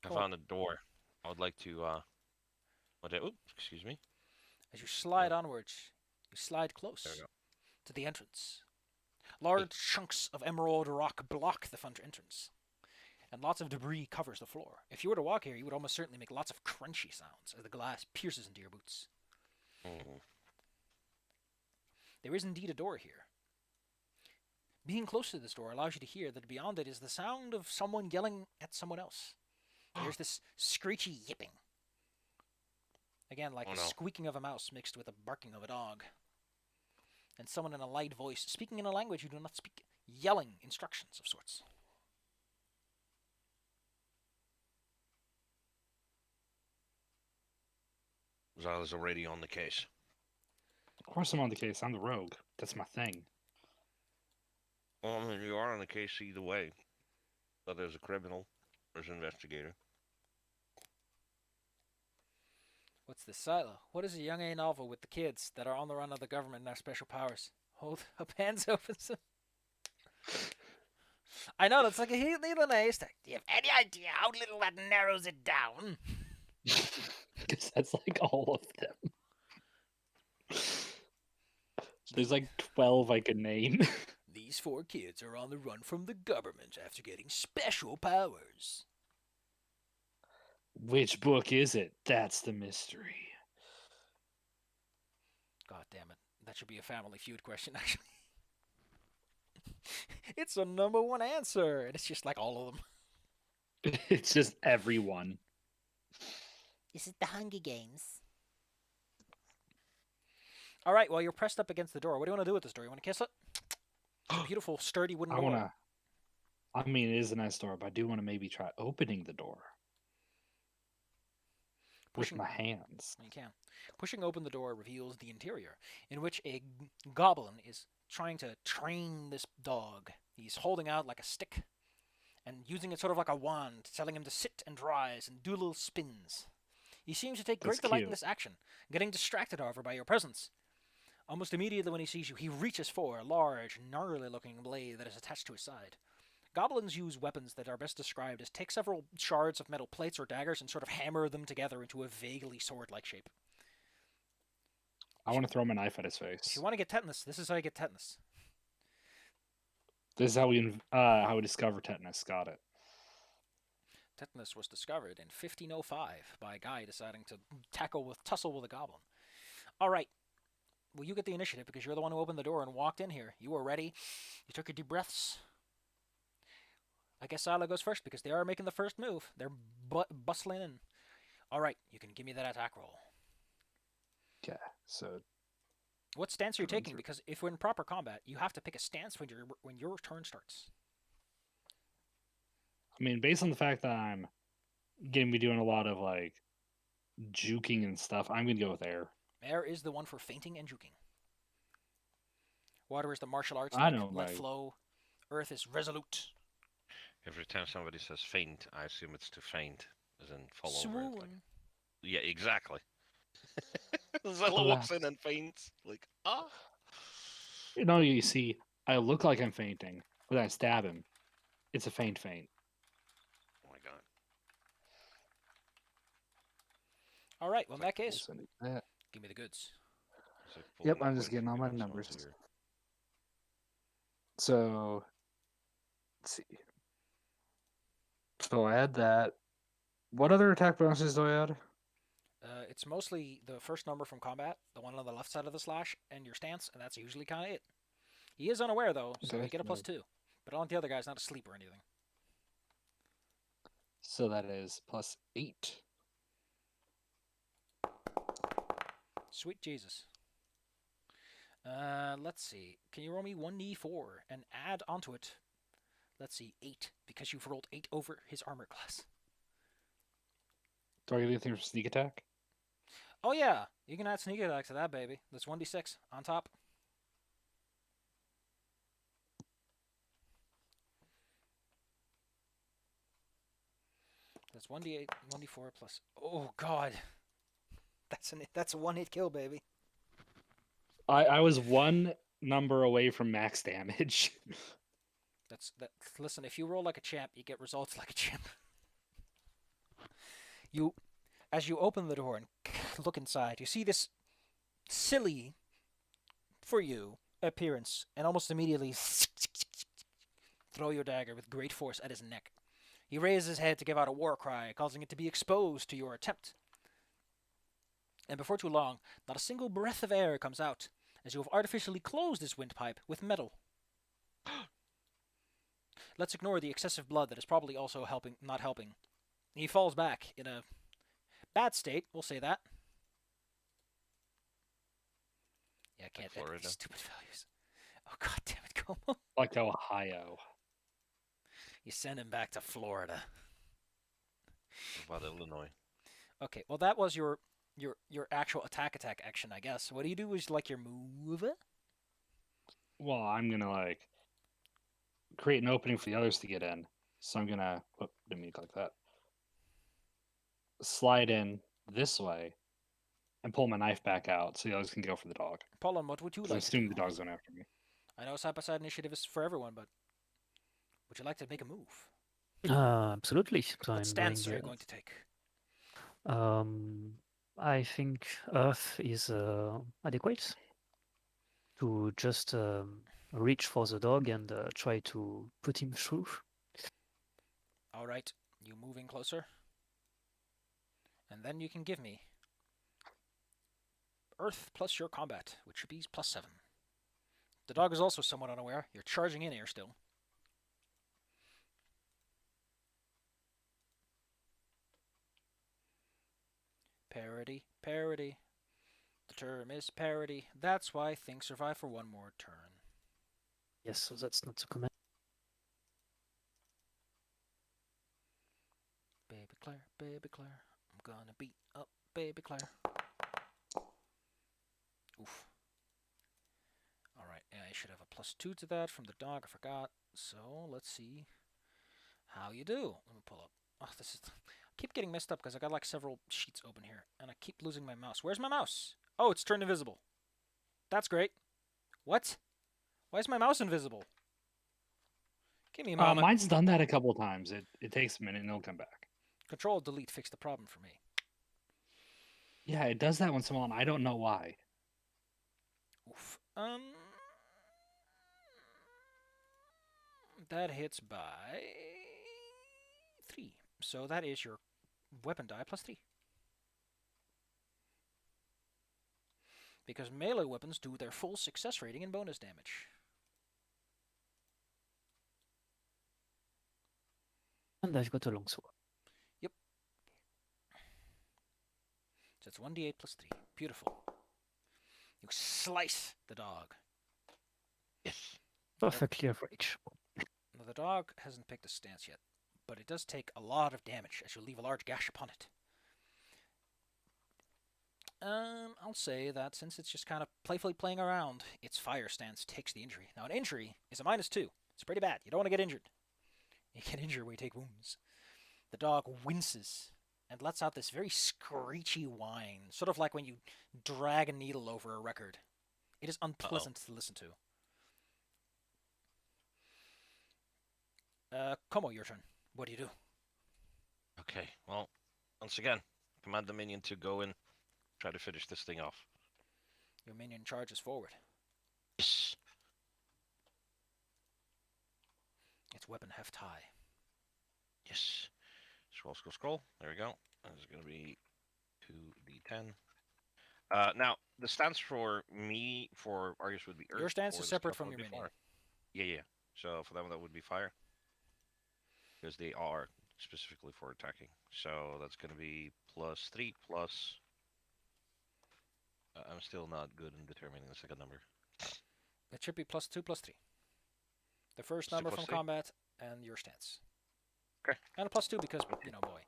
I Cool. found a door. I would like to, oops, excuse me. As you slide onwards, you slide close There we go. to the entrance. Large chunks of emerald rock block the front entrance, and lots of debris covers the floor. If you were to walk here, you would almost certainly make lots of crunchy sounds as the glass pierces into your boots. Mm. There is indeed a door here. Being close to this door allows you to hear that beyond it is the sound of someone yelling at someone else. There's this screechy yipping. Again, like Oh, the no. squeaking of a mouse mixed with the barking of a dog. And someone in a light voice, speaking in a language you do not speak, yelling instructions of sorts. Zal is already on the case. Of course I'm on the case. I'm the rogue. That's my thing. Well, I mean, you are on the case either way. But there's a criminal, there's an investigator. What's this, Silo? What is a young A novel with the kids that are on the run of the government and have special powers? Hold up hands open some. I know, that's like a needle in a haystack. Do you have any idea how little that narrows it down? Because that's like all of them. There's like 12 I could name. These 4 kids are on the run from the government after getting special powers. Which book is it? That's the mystery. God damn it. That should be a Family Feud question, actually. It's a number one answer, and it's just like all of them. It's just everyone. Is it the Hunger Games? All right. Well, you're pressed up against the door. What do you want to do with this door? You want to kiss it? It's a beautiful, sturdy wooden I door. wanna. I mean, it is a nice door, but I do want to maybe try opening the door Pushing- with my hands. You can. Pushing open the door reveals the interior, in which a goblin is trying to train this dog. He's holding out like a stick and using it sort of like a wand, telling him to sit and rise and do little spins. He seems to take great That's delight in cute. this action, getting distracted, however, by your presence. Almost immediately when he sees you, he reaches for a large, gnarly-looking blade that is attached to his side. Goblins use weapons that are best described as take several shards of metal plates or daggers and sort of hammer them together into a vaguely sword-like shape. I want to throw my knife at his If face. you want to get tetanus, this is how you get tetanus. This is how we discover tetanus. Got it. Tetanus was discovered in 1505 by a guy deciding to tussle with a goblin. All right. Well, you get the initiative because you're the one who opened the door and walked in here. You were ready. You took your deep breaths. I guess Sala goes first because they are making the first move. They're bustling in. All right. You can give me that attack roll. Okay, so What stance are you Coming taking? through. Because if we're in proper combat, you have to pick a stance when your turn starts. I mean, based on the fact that I'm going to be doing a lot of like juking and stuff, I'm going to go with air. Air is the one for fainting and juking. Water is the martial arts. I like know, let right. flow. Earth is resolute. Every time somebody says faint, I assume it's to faint, as in fall over. It's like, Swoon. yeah, exactly. Zella Oh, walks in and faints. Like, ah. You see, I look like I'm fainting, but I stab him. It's a faint. Oh my god. All right. Well, in that case, Also need that. give me the goods. It's like Yep, pulling I'm a just win getting all from my someone's numbers. ear. So, let's see. So I add that. What other attack bonuses do I add? It's mostly the first number from combat, the one on the left side of the slash, and your stance, and that's usually kind of it. He is unaware though, so Okay, you get a no. +2. But I want the other guy's not asleep or anything. So that is +8. Sweet Jesus. Let's see. Can you roll me 1d4 and add onto it? Let's see, 8, because you've rolled 8 over his armor class. Do I get anything for sneak attack? Oh yeah, you can add sneak attack to that baby. That's 1d6 on top. That's 1d8, 1d4 plus. Oh god, that's a 1-hit kill, baby. I was one number away from max damage. That. Listen, if you roll like a champ, you get results like a champ. As you open the door and look inside, you see this silly, for you, appearance, and almost immediately throw your dagger with great force at his neck. He raises his head to give out a war cry, causing it to be exposed to your attempt. And before too long, not a single breath of air comes out, as you have artificially closed his windpipe with metal. Let's ignore the excessive blood that is probably also not helping. He falls back in a bad state, we'll say that. Yeah, I can't edit Florida. these stupid values. Oh god damn it, Como. Like Ohio. You send him back to Florida. What about Illinois? Okay, well that was your actual attack action, I guess. What do you do is like your move? Well, I'm gonna like create an opening for the others to get in. So I'm gonna didn't mean to click that. Slide in this way and pull my knife back out so the others can go for the dog. Paulin, what would you 'Cause I'm like to assuming do? the dog's going after me. I know side-by-side initiative is for everyone, but would you like to make a move? Absolutely. So What I'm stance are doing, you going to take? I think Earth is adequate to just reach for the dog and try to put him through. All right, you move in closer. And then you can give me Earth plus your combat, which should be +7. The dog is also somewhat unaware. You're charging in here still. Parody, parody. The term is parody. That's why things survive for one more turn. Yes, so that's not a command. Baby Claire, baby Claire. I'm gonna beat up baby Claire. Oof. Alright, I should have a +2 to that from the dog. I forgot. So, let's see how you do. Let me pull up. Oh, this is... I keep getting messed up because I got like several sheets open here. And I keep losing my mouse. Where's my mouse? Oh, it's turned invisible. That's great. What? Why is my mouse invisible? Give me a moment. Mine's done that a couple times. It takes a minute and it'll come back. Control delete fixed the problem for me. Yeah, it does that once in a while, and I don't know why. Oof. That hits by 3. So that is your weapon die +3. Because melee weapons do their full success rating and bonus damage. And I've got a longsword. So it's 1d8 +3. Beautiful. You slice the dog. Yes. Perfectly average. Now, the dog hasn't picked a stance yet, but it does take a lot of damage as you leave a large gash upon it. I'll say that since it's just kind of playfully playing around, its fire stance takes the injury. Now, an injury is a -2. It's pretty bad. You don't want to get injured. You get injured when you take wounds. The dog winces and lets out this very screechy whine, sort of like when you drag a needle over a record. It is unpleasant to listen to. Como, your turn. What do you do? Okay, well, once again, command the minion to go in, try to finish this thing off. Your minion charges forward. Yes. Its weapon heft high. Yes. Scroll, scroll, scroll. There we go. This is going to be 2d10. Now, the stance for me, for Argus would be Earth. Your stance for is the separate stealth from would your be minion. fire. Yeah. So for them, that would be fire. Because they are specifically for attacking. So that's going to be +3 plus... I'm still not good in determining the second number. It should be +2 +3. The first +2 number from +3? combat and your stance. Okay. And a +2 because, you know, boy.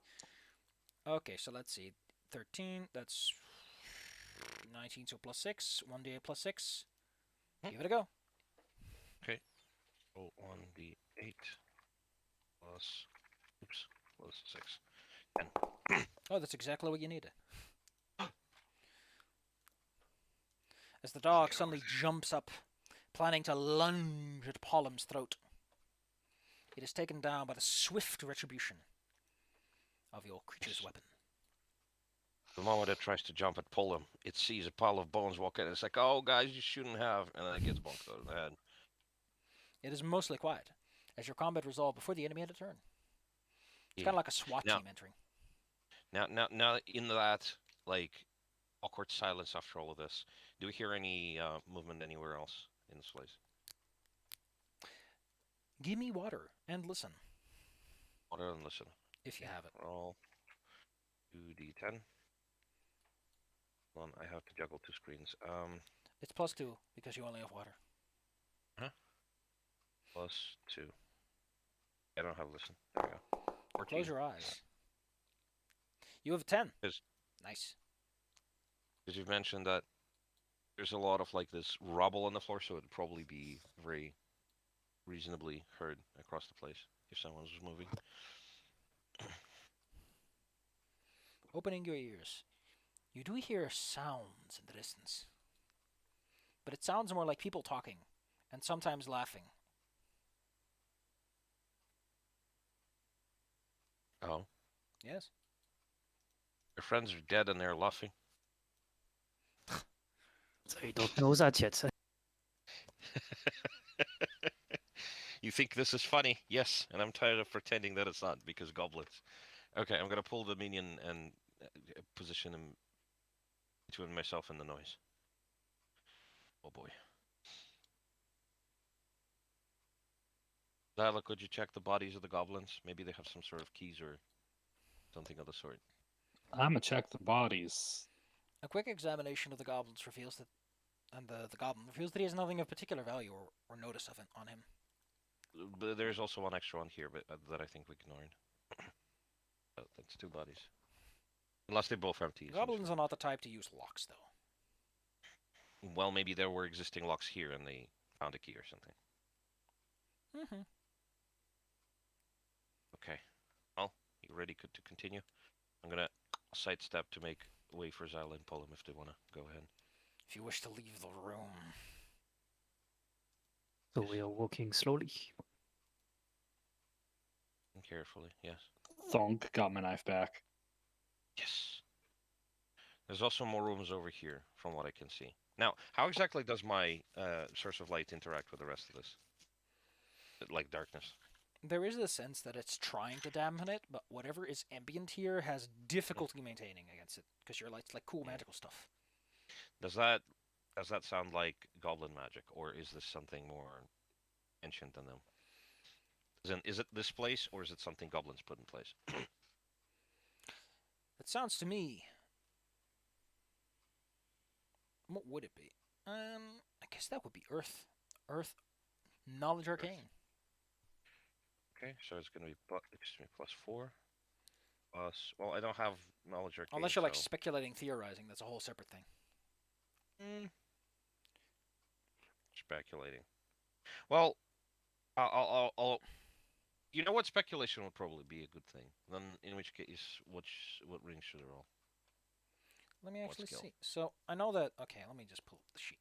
Okay, so let's see. 13, that's 19, so +6. 1d8 +6. Give it a go. Oh, 1d8 plus... Oops. Plus 6. Oh, that's exactly what you needed. As the dog suddenly jumps up, planning to lunge at Pollum's throat. It is taken down by the swift retribution of your creature's weapon. The moment it tries to jump at Pollum, it sees a pile of bones walk in, and it's like, oh, guys, you shouldn't have, and then it gets bonked out of the head. It is mostly quiet, as your combat resolved before the enemy had a turn. It's Yeah. kind of like a SWAT Now- team entering. Now, in that, like, awkward silence after all of this, do we hear any movement anywhere else in this place? Give me water and listen, Water and listen. if you have it. Roll 2d10. Hold on, I have to juggle 2 screens. It's +2 because you only have water. +2. I don't have listen. There we go. 14. Close your eyes. You have 10. Yes. Nice. Because you've mentioned that there's a lot of like this rubble on the floor, so it'd probably be very reasonably heard across the place if someone was moving. Opening your ears, you do hear sounds in the distance. But it sounds more like people talking, and sometimes laughing. Oh, Yes? your friends are dead and they're laughing. So you don't know that yet. You think this is funny? Yes, and I'm tired of pretending that it's not because goblins. Okay, I'm gonna pull the minion and position him between myself and the noise. Oh boy. Lila, could you check the bodies of the goblins? Maybe they have some sort of keys or something of the sort. I'm gonna check the bodies. A quick examination of the goblins reveals that, and the goblin reveals that he has nothing of particular value or notice of it on him. But there's also one extra one here, but that I think we ignored. That's 2 bodies. Unless they both have keys. Goblins are not the type to use locks, though. Well, maybe there were existing locks here and they found a key or something. Mm-hmm. Okay. Well, you ready to continue? I'm gonna sidestep to make way for Zyla and Pullum if they wanna go ahead. If you wish to leave the room. So we are walking slowly. And carefully, yes. Thonk got my knife back. Yes. There's also more rooms over here, from what I can see. Now, how exactly does my source of light interact with the rest of this? Like darkness. There is a sense that it's trying to dampen it, but whatever is ambient here has difficulty maintaining against it, because your light's like cool magical stuff. Does that sound like goblin magic, or is this something more ancient than them? Is it this place, or is it something goblins put in place? It sounds to me. What would it be? I guess that would be Earth. Earth, knowledge arcane. Okay, so it's gonna be +4. Well, I don't have knowledge arcane. Unless you're like so- speculating, theorizing, that's a whole separate thing. Speculating. Well, I'll. You know what? Speculation would probably be a good thing. Then, in which case, what ring should I roll? Let me What actually skill? see. So I know that. Okay, let me just pull up the sheet.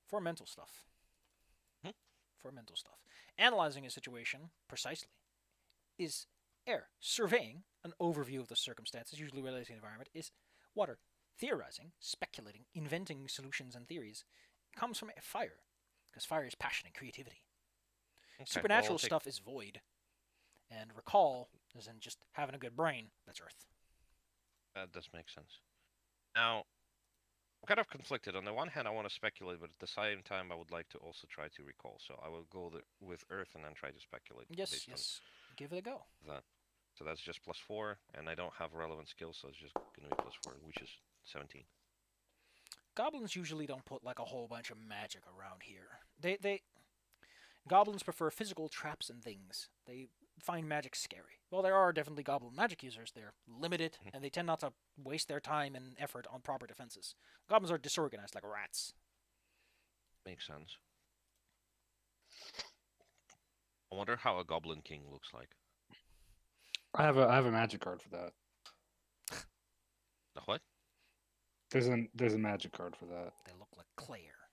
For mental stuff. Hmm? For mental stuff. Analyzing a situation precisely is air. Surveying an overview of the circumstances, usually related to the environment, is water. Theorizing, speculating, inventing solutions and theories comes from fire, because fire is passion and creativity. Okay, Supernatural well, I'll take- stuff is void, and recall, as in just having a good brain, that's earth. That does make sense. Now, I'm kind of conflicted. On the one hand, I want to speculate, but at the same time, I would like to also try to recall. So I will go with Earth and then try to speculate. Yes, based on yes. Give it a go. that. So that's just +4, and I don't have relevant skills, so it's just going to be +4, which is 17. Goblins usually don't put like a whole bunch of magic around here. Goblins prefer physical traps and things. They find magic scary. Well, there are definitely goblin magic users. They're limited, and they tend not to waste their time and effort on proper defenses. Goblins are disorganized like rats. Makes sense. I wonder how a Goblin King looks like. I have a magic card for that. The what? There's a magic card for that. They look like Claire.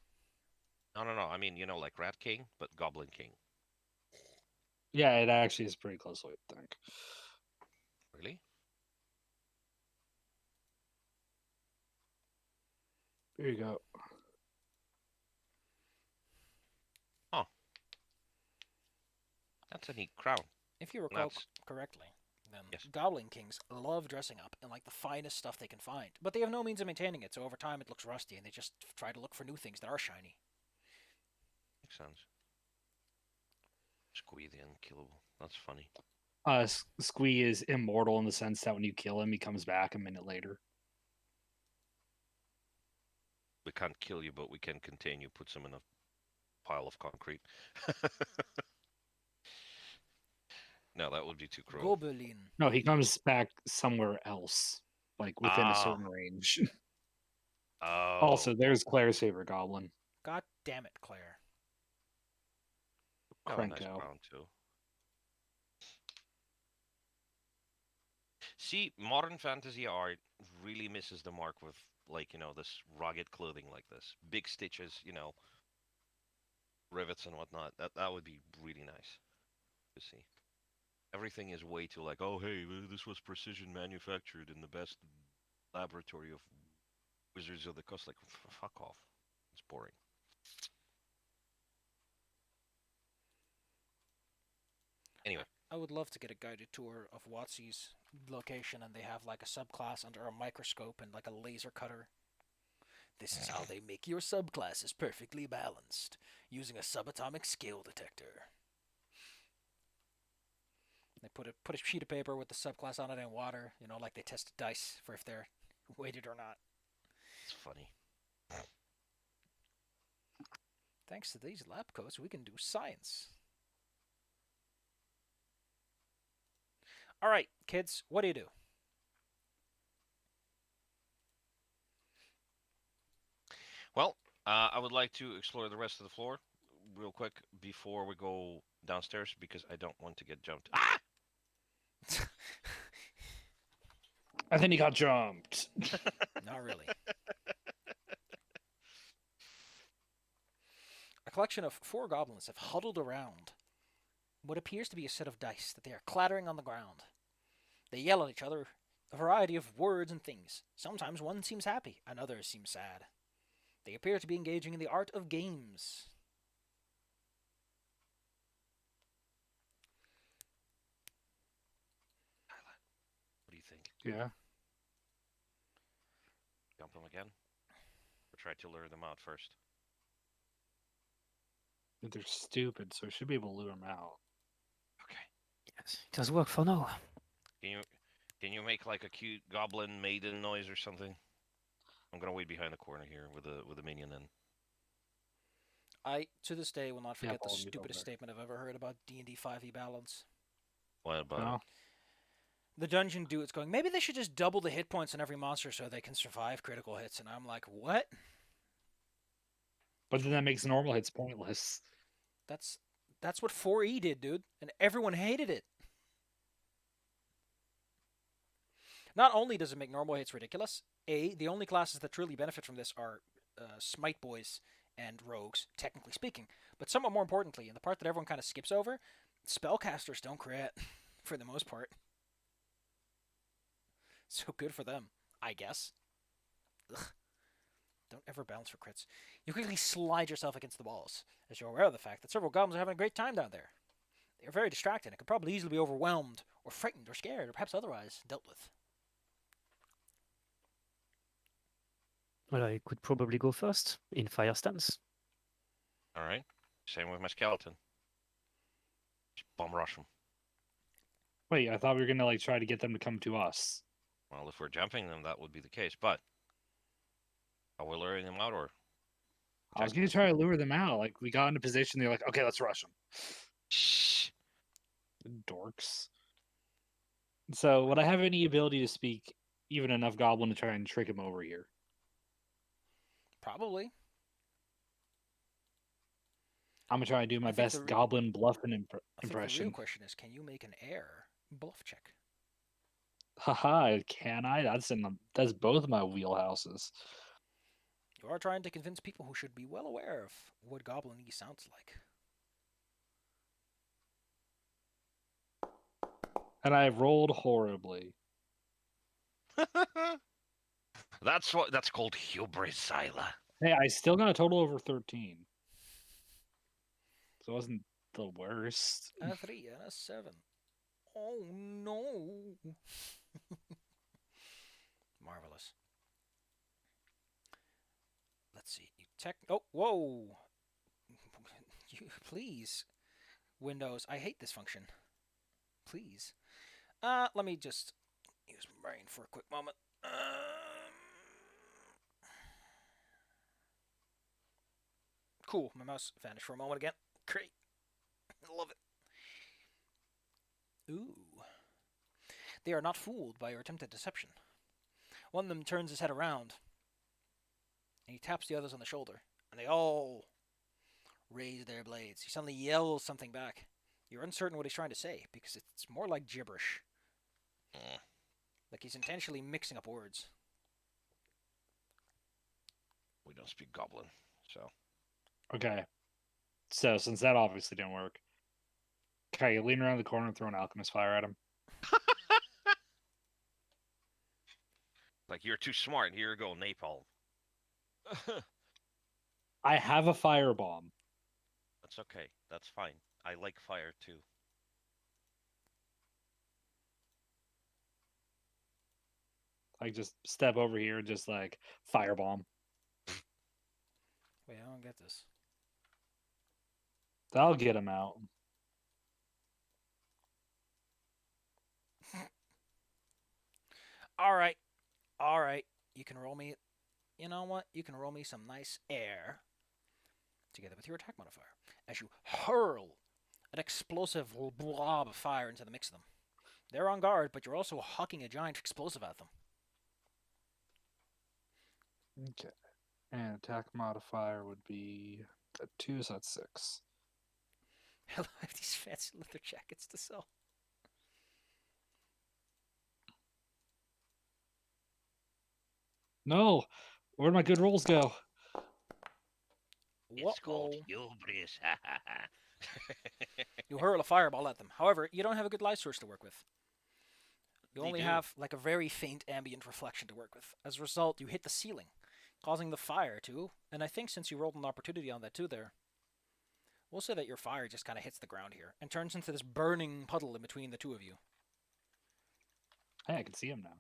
No. I mean, like Rat King, but Goblin King. Yeah, it actually is pretty close, I think. Really? Here you go. That's a neat crown. If you recall That's- correctly, then Yes. Goblin Kings love dressing up in like the finest stuff they can find, but they have no means of maintaining it. So over time, it looks rusty, and they just try to look for new things that are shiny. Makes sense. Squee the unkillable. That's funny. Squee is immortal in the sense that when you kill him, he comes back a minute later. We can't kill you, but we can contain you. Puts him in a pile of concrete. No, that would be too cruel. Gobelin. No, he comes back somewhere else, like within a Ah. certain range. Oh. Also, there's Claire's favorite goblin, God damn it, Claire. Oh, a nice Krenko. crown too. See, modern fantasy art really misses the mark with, like, this rugged clothing like this. Big stitches, rivets and whatnot. That would be really nice to see. Everything is way too like, oh, hey, this was precision manufactured in the best laboratory of Wizards of the Coast. Like, fuck off. It's boring. Anyway. I would love to get a guided tour of WotC's location, and they have like a subclass under a microscope and like a laser cutter. This is how they make your subclasses perfectly balanced, using a subatomic scale detector. They put a sheet of paper with the subclass on it and water, like they test dice for if they're weighted or not. It's funny. Thanks to these lab coats, we can do science. All right, kids, what do you do? Well, I would like to explore the rest of the floor real quick before we go downstairs because I don't want to get jumped. Ah! I think he got jumped. Not really. A collection of 4 goblins have huddled around what appears to be a set of dice that they are clattering on the ground. They yell at each other a variety of words and things. Sometimes one seems happy, another seems sad. They appear to be engaging in the art of games. What do you think? Yeah. Jump them again? Or try to lure them out first? They're stupid, so we should be able to lure them out. Okay. Yes, it has worked for now. Can you make like a cute goblin maiden noise or something? I'm gonna wait behind the corner here with a minion then. I, to this day, will not forget the Paul, meet stupidest over. statement I've ever heard about D&D 5e balance. What about No? it? The dungeon dude's going, maybe they should just double the hit points on every monster so they can survive critical hits. And I'm like, what? But then that makes normal hits pointless. That's what 4e did, dude. And everyone hated it. Not only does it make normal hits ridiculous, the only classes that truly benefit from this are Smite Boys and Rogues, technically speaking. But somewhat more importantly, and the part that everyone kind of skips over, spellcasters don't crit, for the most part. So good for them, I guess. Ugh. Don't ever balance for crits. You quickly slide yourself against the walls, as you're aware of the fact that several goblins are having a great time down there. They are very distracted and could probably easily be overwhelmed, or frightened, or scared, or perhaps otherwise dealt with. Well, I could probably go first in fire stance. All right. Same with my skeleton. Just bomb rush them. Wait, I thought we were gonna like try to get them to come to us. Well, if we're jumping them, that would be the case. But are we luring them out or? I was gonna try to lure them out. Like we got in a position, they're like, okay, let's rush them. Shh. Dorks. So would I have any ability to speak even enough goblin to try and trick him over here? Probably. I'm gonna try and do my I think the best re- goblin bluffing I think the real impression. question is, can you make an air bluff check? Haha, can I? That's both my wheelhouses. You are trying to convince people who should be well aware of what Goblin E sounds like. And I've rolled horribly. That's called hubris, Zyla. Hey, I still got a total over 13. So it wasn't the worst. A 3 and a 7. Oh no! Marvelous. Let's see. Oh, whoa! You, please, Windows. I hate this function. Please. Let me just use my brain for a quick moment. Cool. My mouse vanished for a moment again. Great. I love it. Ooh. They are not fooled by your attempted deception. One of them turns his head around, and he taps the others on the shoulder, and they all raise their blades. He suddenly yells something back. You're uncertain what he's trying to say, because it's more like gibberish. Like he's intentionally mixing up words. We don't speak goblin, so. Okay. So since that obviously didn't work, okay, you lean around the corner and throw an alchemist fire at him. Like, you're too smart. Here you go, napalm. I have a firebomb. That's okay. That's fine. I like fire too. Like just step over here and just like firebomb. Wait, I don't get this. That'll get him out. All right, all right. You can roll me. You know what? You can roll me some nice air together with your attack modifier as you hurl an explosive blob of fire into the mix of them. They're on guard, but you're also hucking a giant explosive at them. Okay. And attack modifier would be a 2, so that's 6. I have these fancy leather jackets to sell. No! Where'd my good rolls go? What It's called roll? hubris. You hurl a fireball at them. However, you don't have a good light source to work with. You They only do. have like a very faint ambient reflection to work with. As a result, you hit the ceiling, causing the fire to. And I think since you rolled an opportunity on that too, there, we'll say that your fire just kind of hits the ground here and turns into this burning puddle in between the two of you. Hey, I can see him now.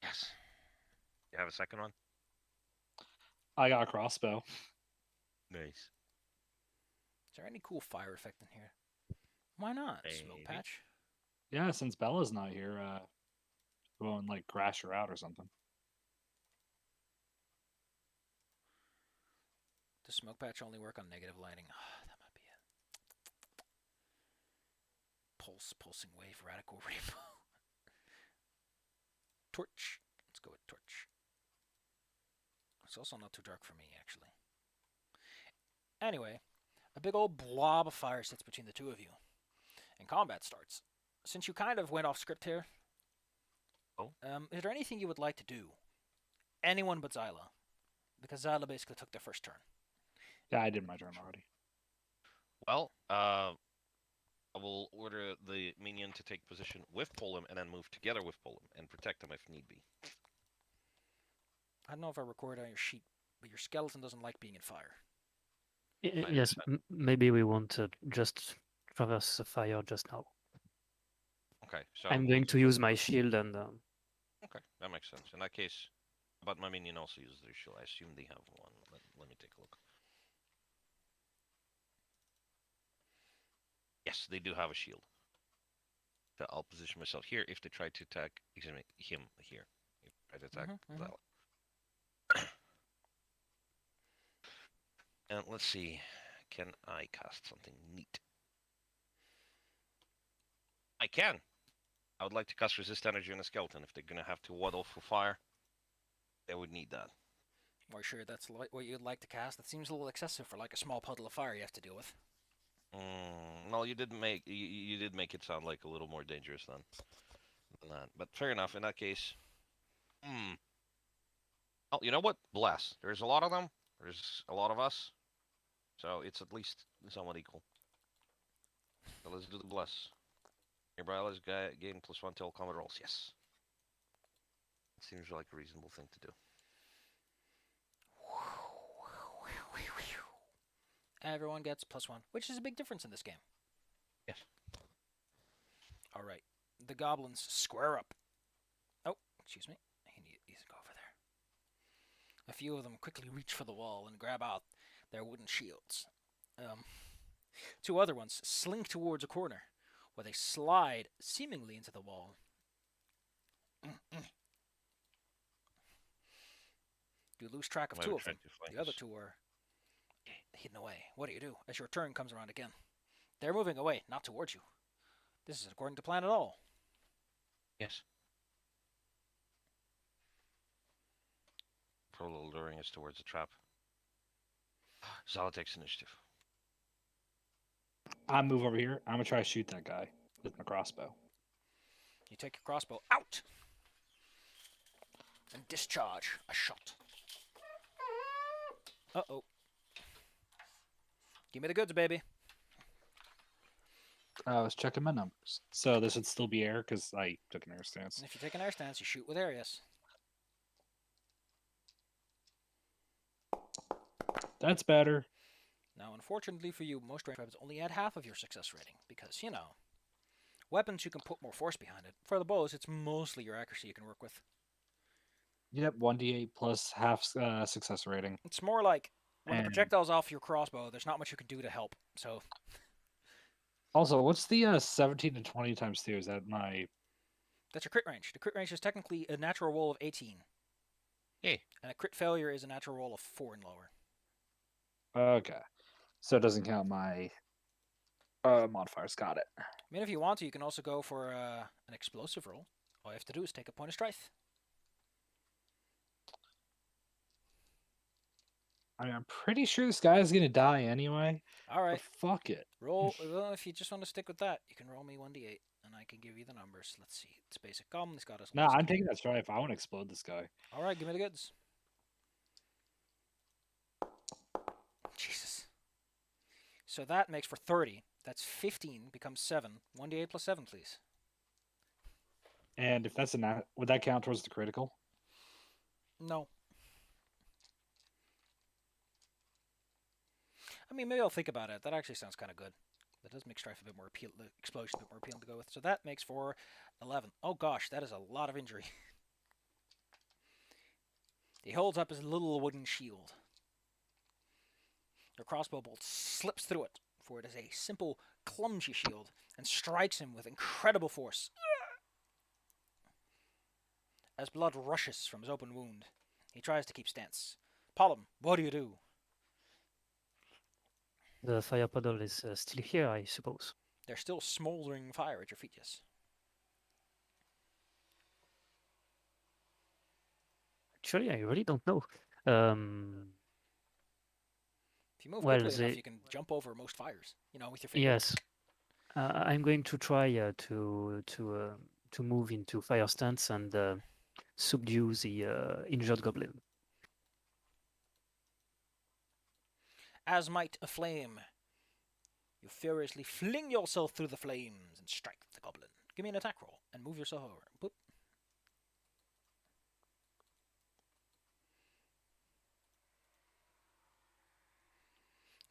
Yes. You have a second one? I got a crossbow. Nice. Is there any cool fire effect in here? Why not? Smoke Maybe. patch. Yeah, since Bella's not here, go and like crash her out or something. Does smoke patch only work on negative lighting? That might be it. Pulsing wave, radical rainbow. Torch. Let's go with torch. It's also not too dark for me, actually. Anyway, a big old blob of fire sits between the two of you, and combat starts. Since you kind of went off script here, is there anything you would like to do? Anyone but Zyla, because Zyla basically took their first turn. Yeah, I did my turn already. Well, I will order the minion to take position with Polim and then move together with Polim and protect them if need be. I don't know if I recorded on your sheet, but your skeleton doesn't like being in fire. Yes, maybe we won't just traverse the fire just now. Okay, so I'm going to use my shield and Okay, that makes sense. In that case, but my minion also uses their shield. I assume they have one. Let me take a look. Yes, they do have a shield. So I'll position myself here if they try to attack him here. If they try to attack Zyla. And let's see, can I cast something neat? I can. I would like to cast resist energy on a skeleton. If they're gonna have to ward off for fire, they would need that. Are you sure that's what you'd like to cast? That seems a little excessive for like a small puddle of fire you have to deal with. No, you did make it sound like a little more dangerous than that. But fair enough. In that case, oh, you know what? Bless. There's a lot of them. There's a lot of us. So it's at least somewhat equal. So let's do the bless. Nearby allies gain +1 till combat rolls. Yes. Seems like a reasonable thing to do. Everyone gets +1, which is a big difference in this game. Yes. All right. The goblins square up. Oh, excuse me. He needs to go over there. A few of them quickly reach for the wall and grab out their wooden shields. Two other ones slink towards a corner, where they slide seemingly into the wall. You lose track of two of them. The other two are hidden away. What do as your turn comes around again? They're moving away, not towards you. This is according to plan at all. Yes. For a little luring us towards the trap. Zyla takes initiative. I move over here. I'm gonna try to shoot that guy with my crossbow. You take your crossbow out and discharge a shot. Uh-oh. Give me the goods, baby. I was checking my numbers. So this would still be air because I took an air stance. And if you take an air stance, you shoot with air, yes. That's better. Now, unfortunately for you, most range weapons only add half of your success rating because, you know, weapons you can put more force behind it. For the bows, it's mostly your accuracy you can work with. Yep, 1d8 plus half success rating. It's more like when the projectile's off your crossbow, there's not much you can do to help. So. Also, what's the 17 to 20 times 2? Is that my That's your crit range. The crit range is technically a natural roll of 18. Hey. And a crit failure is a natural roll of 4 and lower. Okay. So it doesn't count my modifiers. Got it. I mean, if you want to, you can also go for an explosive roll. All you have to do is take a point of strife. I mean, I'm pretty sure this guy's gonna die anyway. All right. But fuck it. Roll. Well, if you just want to stick with that, you can roll me 1d8, and I can give you the numbers. Let's see. It's basic goblin. He's got us. No, I'm taking that strife. I want to explode this guy. All right, give me the goods. Jesus. So that makes for 30. That's 15. Becomes 7. 1d8 plus 7, please. And if that's would that count towards the critical? No. I mean, maybe I'll think about it. That actually sounds kind of good. That does make strife a bit more appealing, the explosion a bit more appealing to go with. So that makes for 11. Oh gosh, that is a lot of injury. He holds up his little wooden shield. Your crossbow bolt slips through it, for it is a simple, clumsy shield, and strikes him with incredible force. As blood rushes from his open wound, he tries to keep stance. Pollum, what do? The fire puddle is still here, I suppose. There's still smoldering fire at your feet, yes. Actually, I really don't know. If you move Well, quickly enough, you can jump over most fires, you know, with your finger. Yes. I'm going to try to move into fire stance and subdue the injured goblin. As might a flame, you furiously fling yourself through the flames and strike the goblin. Give me an attack roll and move yourself over. Boop.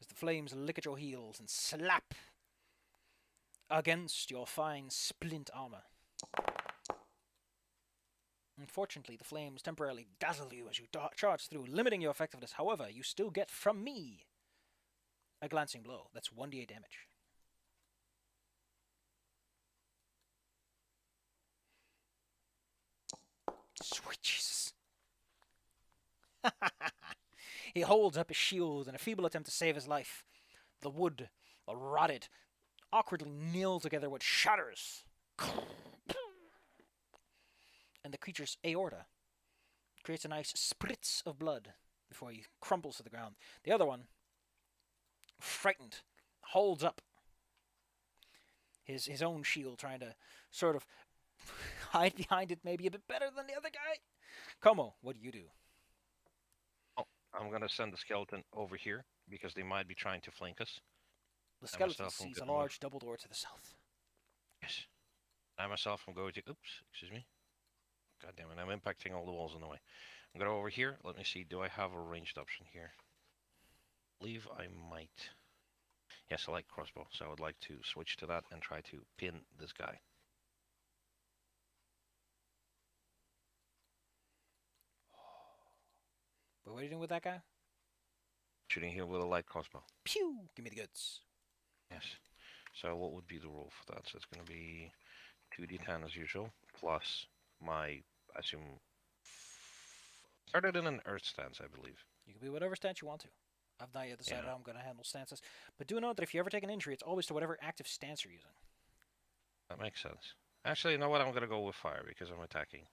As the flames lick at your heels and slap against your fine splint armor. Unfortunately, the flames temporarily dazzle you as you charge through, limiting your effectiveness. However, you still get from me a glancing blow. That's 1d8 damage. Sweet Jesus. He holds up his shield in a feeble attempt to save his life. The wood, rotted, awkwardly nailed together, what shatters. And the creature's aorta creates a nice spritz of blood before he crumbles to the ground. The other one, frightened, holds up his own shield, trying to sort of hide behind it maybe a bit better than the other guy. Como, what do? Oh, I'm going to send the skeleton over here because they might be trying to flank us. The skeleton sees a large double door to the south. Yes. I myself am going to... Oops, excuse me. God damn it, I'm impacting all the walls in the way. I'm going to go over here. Let me see, do I have a ranged option here? I believe I might. Yes, I like crossbow, so I would like to switch to that and try to pin this guy. But what are you doing with that guy? Shooting him with a light crossbow. Pew! Give me the goods. Yes. So what would be the rule for that? So it's going to be 2d10 as usual, plus my, I assume, started in an earth stance, I believe. You can be whatever stance you want to. I've not yet decided Yeah. how I'm going to handle stances. But do note that if you ever take an injury, it's always to whatever active stance you're using. That makes sense. Actually, you know what? I'm going to go with fire because I'm attacking.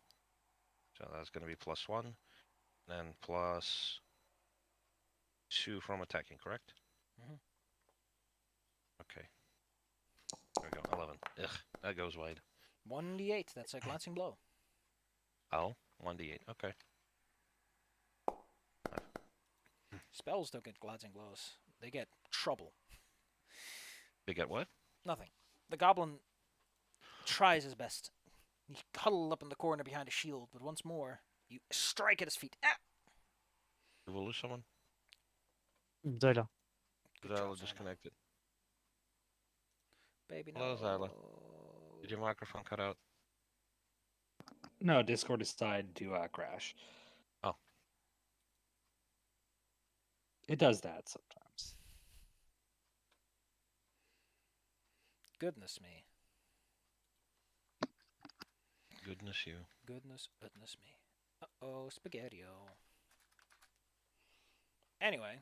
So that's going to be +1, then +2 from attacking, correct? Mhm. Okay. There we go, 11. Ugh, that goes wide. 1d8, that's a glancing blow. Oh, 1d8, okay. Spells don't get glancing blows. They get trouble. They get what? Nothing. The goblin tries his best. He huddled up in the corner behind a shield, but once more, you strike at his feet. Ah! We will lose someone? Zyla. Good Zyla job, Zyla. disconnected. Baby, no. Hello, Zyla. Did your microphone cut out? No, Discord decided to crash. Oh. It does that sometimes. Goodness me. Goodness you. Goodness me. Uh-oh, spaghetti-o. Anyway.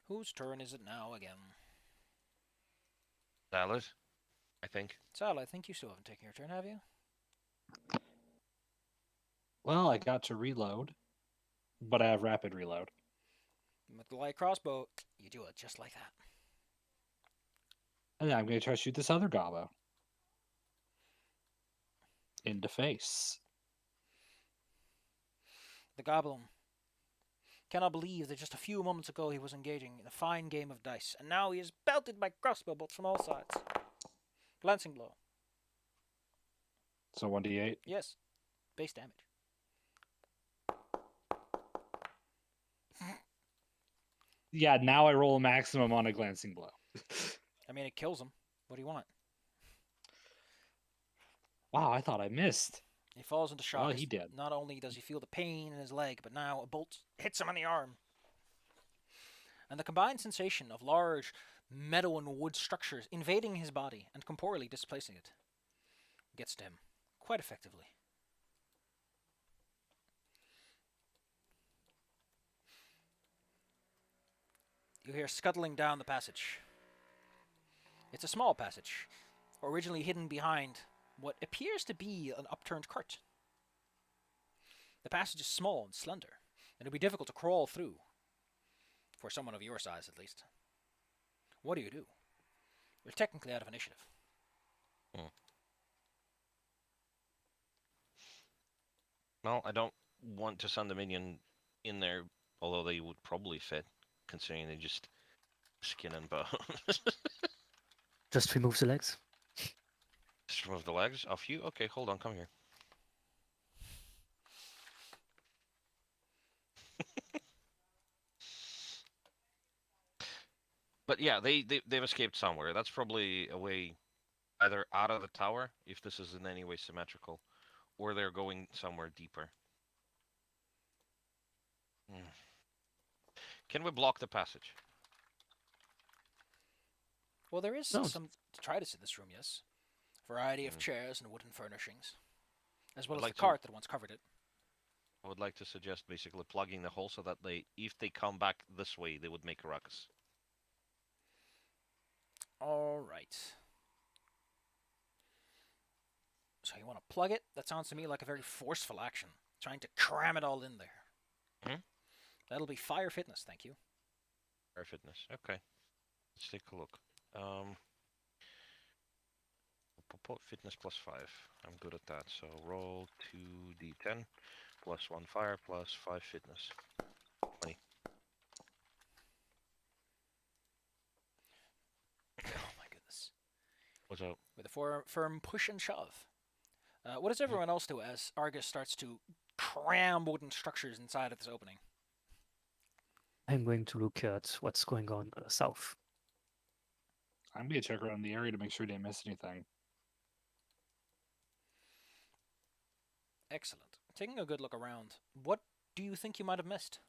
Whose turn is it now again? Salad, I think. Sal, I think you still haven't taken your turn, have you? Well, I got to reload, but I have rapid reload. With the light crossbow, you do it just like that. And then I'm going to try to shoot this other gobbo. In the face. The goblin cannot believe that just a few moments ago he was engaging in a fine game of dice, and now he is belted by crossbow bolts from all sides. Glancing blow. So 1d8. Yes. Base damage. Yeah, now I roll a maximum on a glancing blow. I mean, it kills him. What do you want? Wow, I thought I missed. He falls into shock. Well, he did. Not only does he feel the pain in his leg, but now a bolt hits him on the arm. And the combined sensation of large metal and wood structures invading his body and corporeally displacing it gets to him quite effectively. You hear scuttling down the passage. It's a small passage, originally hidden behind what appears to be an upturned cart. The passage is small and slender, and it'll be difficult to crawl through, for someone of your size at least. What do? You're technically out of initiative. Well, I don't want to send a minion in there, although they would probably fit, considering they just skin and bone. Just remove the legs. Just remove the legs off you? Okay, hold on, come here. But yeah, they've escaped somewhere. That's probably a way either out of the tower, if this is in any way symmetrical, or they're going somewhere deeper. Can we block the passage? Well, there is No. some detritus in this room, yes. Variety of chairs and wooden furnishings, as well I'd as like the to- cart that once covered it. I would like to suggest basically plugging the hole so that if they come back this way, they would make a ruckus. All right. So you want to plug it? That sounds to me like a very forceful action, trying to cram it all in there. Mhm. That'll be fire fitness, thank you. Air fitness. Okay. Let's take a look. Fitness plus 5. I'm good at that. So roll 2d10 plus 1 fire plus 5 fitness. 20. Oh my goodness. What's up? With a firm push and shove. What does everyone else do as Argus starts to cram wooden structures inside of this opening? I'm going to look at what's going on south. I'm going to check around the area to make sure I didn't miss anything. Excellent. Taking a good look around, what do you think you might have missed?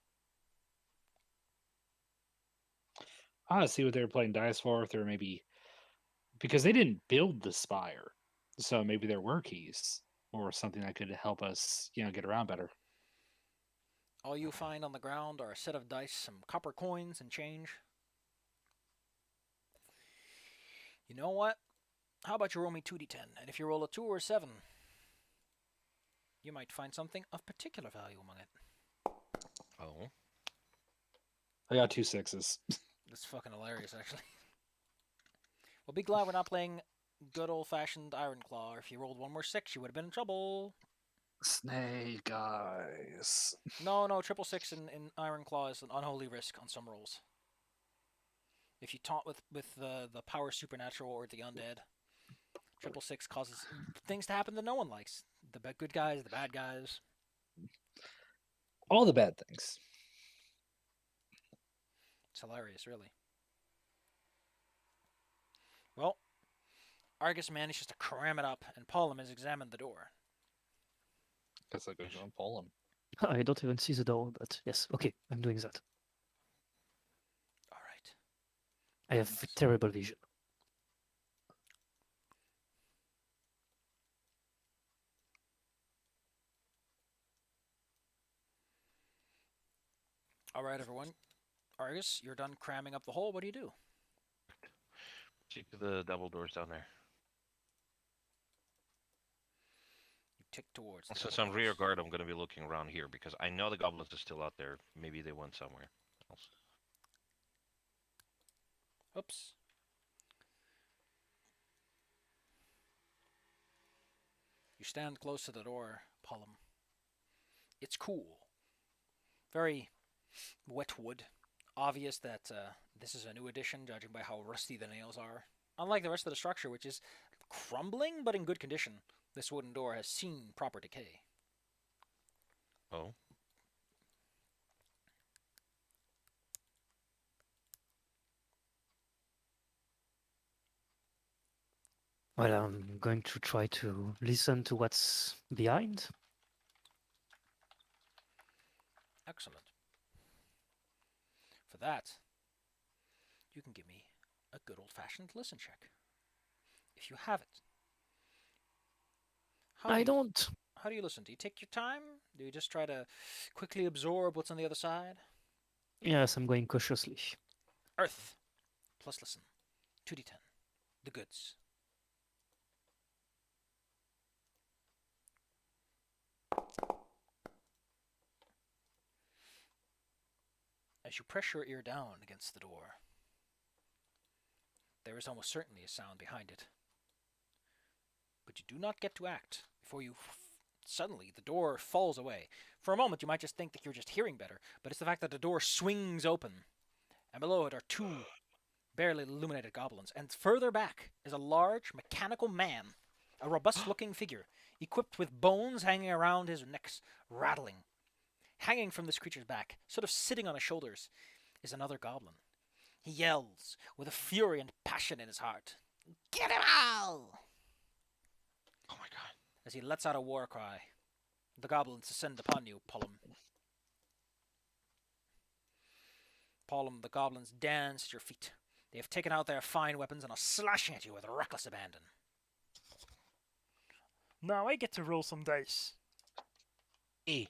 I want to see what they were playing dice for, if they were maybe... Because they didn't build the spire. So maybe there were keys. Or something that could help us, get around better. All you find on the ground are a set of dice, some copper coins, and change. You know what? How about you roll me 2d10, and if you roll a 2 or a 7, you might find something of particular value among it. Oh. I got 2 6s. That's fucking hilarious, actually. Well, be glad we're not playing good old-fashioned Ironclaw. If you rolled 1 more 6, you would have been in trouble. Snake eyes. No, 666 in Ironclaw is an unholy risk on some rolls. If you taunt with the power supernatural or the undead, 666 causes things to happen that no one likes. The good guys, the bad guys. All the bad things. It's hilarious, really. Well, Argus manages to cram it up, and Pollum has examined the door. Guess I go and pull him. I don't even see the door, but yes, okay, I'm doing that. All right. I have terrible vision. All right, everyone. Argus, you're done cramming up the hole. What do you do? Check the double doors down there. You tick towards the Since double I'm rear doors. guard, I'm going to be looking around here because I know the goblins are still out there. Maybe they went somewhere else. Oops. You stand close to the door, Pollum. It's cool. Very wet wood. Obvious that this is a new addition, judging by how rusty the nails are. Unlike the rest of the structure, which is crumbling but in good condition, this wooden door has seen proper decay. Oh. Well, I'm going to try to listen to what's behind. Excellent. For that, you can give me a good old-fashioned listen check. If you have it. I don't. How do you listen? Do you take your time? Do you just try to quickly absorb what's on the other side? Yes, I'm going cautiously. Earth. Plus listen. 2d10. The goods. As you press your ear down against the door, there is almost certainly a sound behind it. But you do not get to act before you suddenly the door falls away. For a moment you might just think that you're just hearing better, but it's the fact that the door swings open, and below it are two barely illuminated goblins, and further back is a large mechanical man, a robust-looking figure, equipped with bones hanging around his neck, rattling. Hanging from this creature's back, sort of sitting on his shoulders, is another goblin. He yells with a fury and passion in his heart. Get him all! Oh my god. As he lets out a war cry. The goblins descend upon you, Pollum. Pollum, the goblins dance at your feet. They have taken out their fine weapons and are slashing at you with reckless abandon. Now I get to roll some dice. E.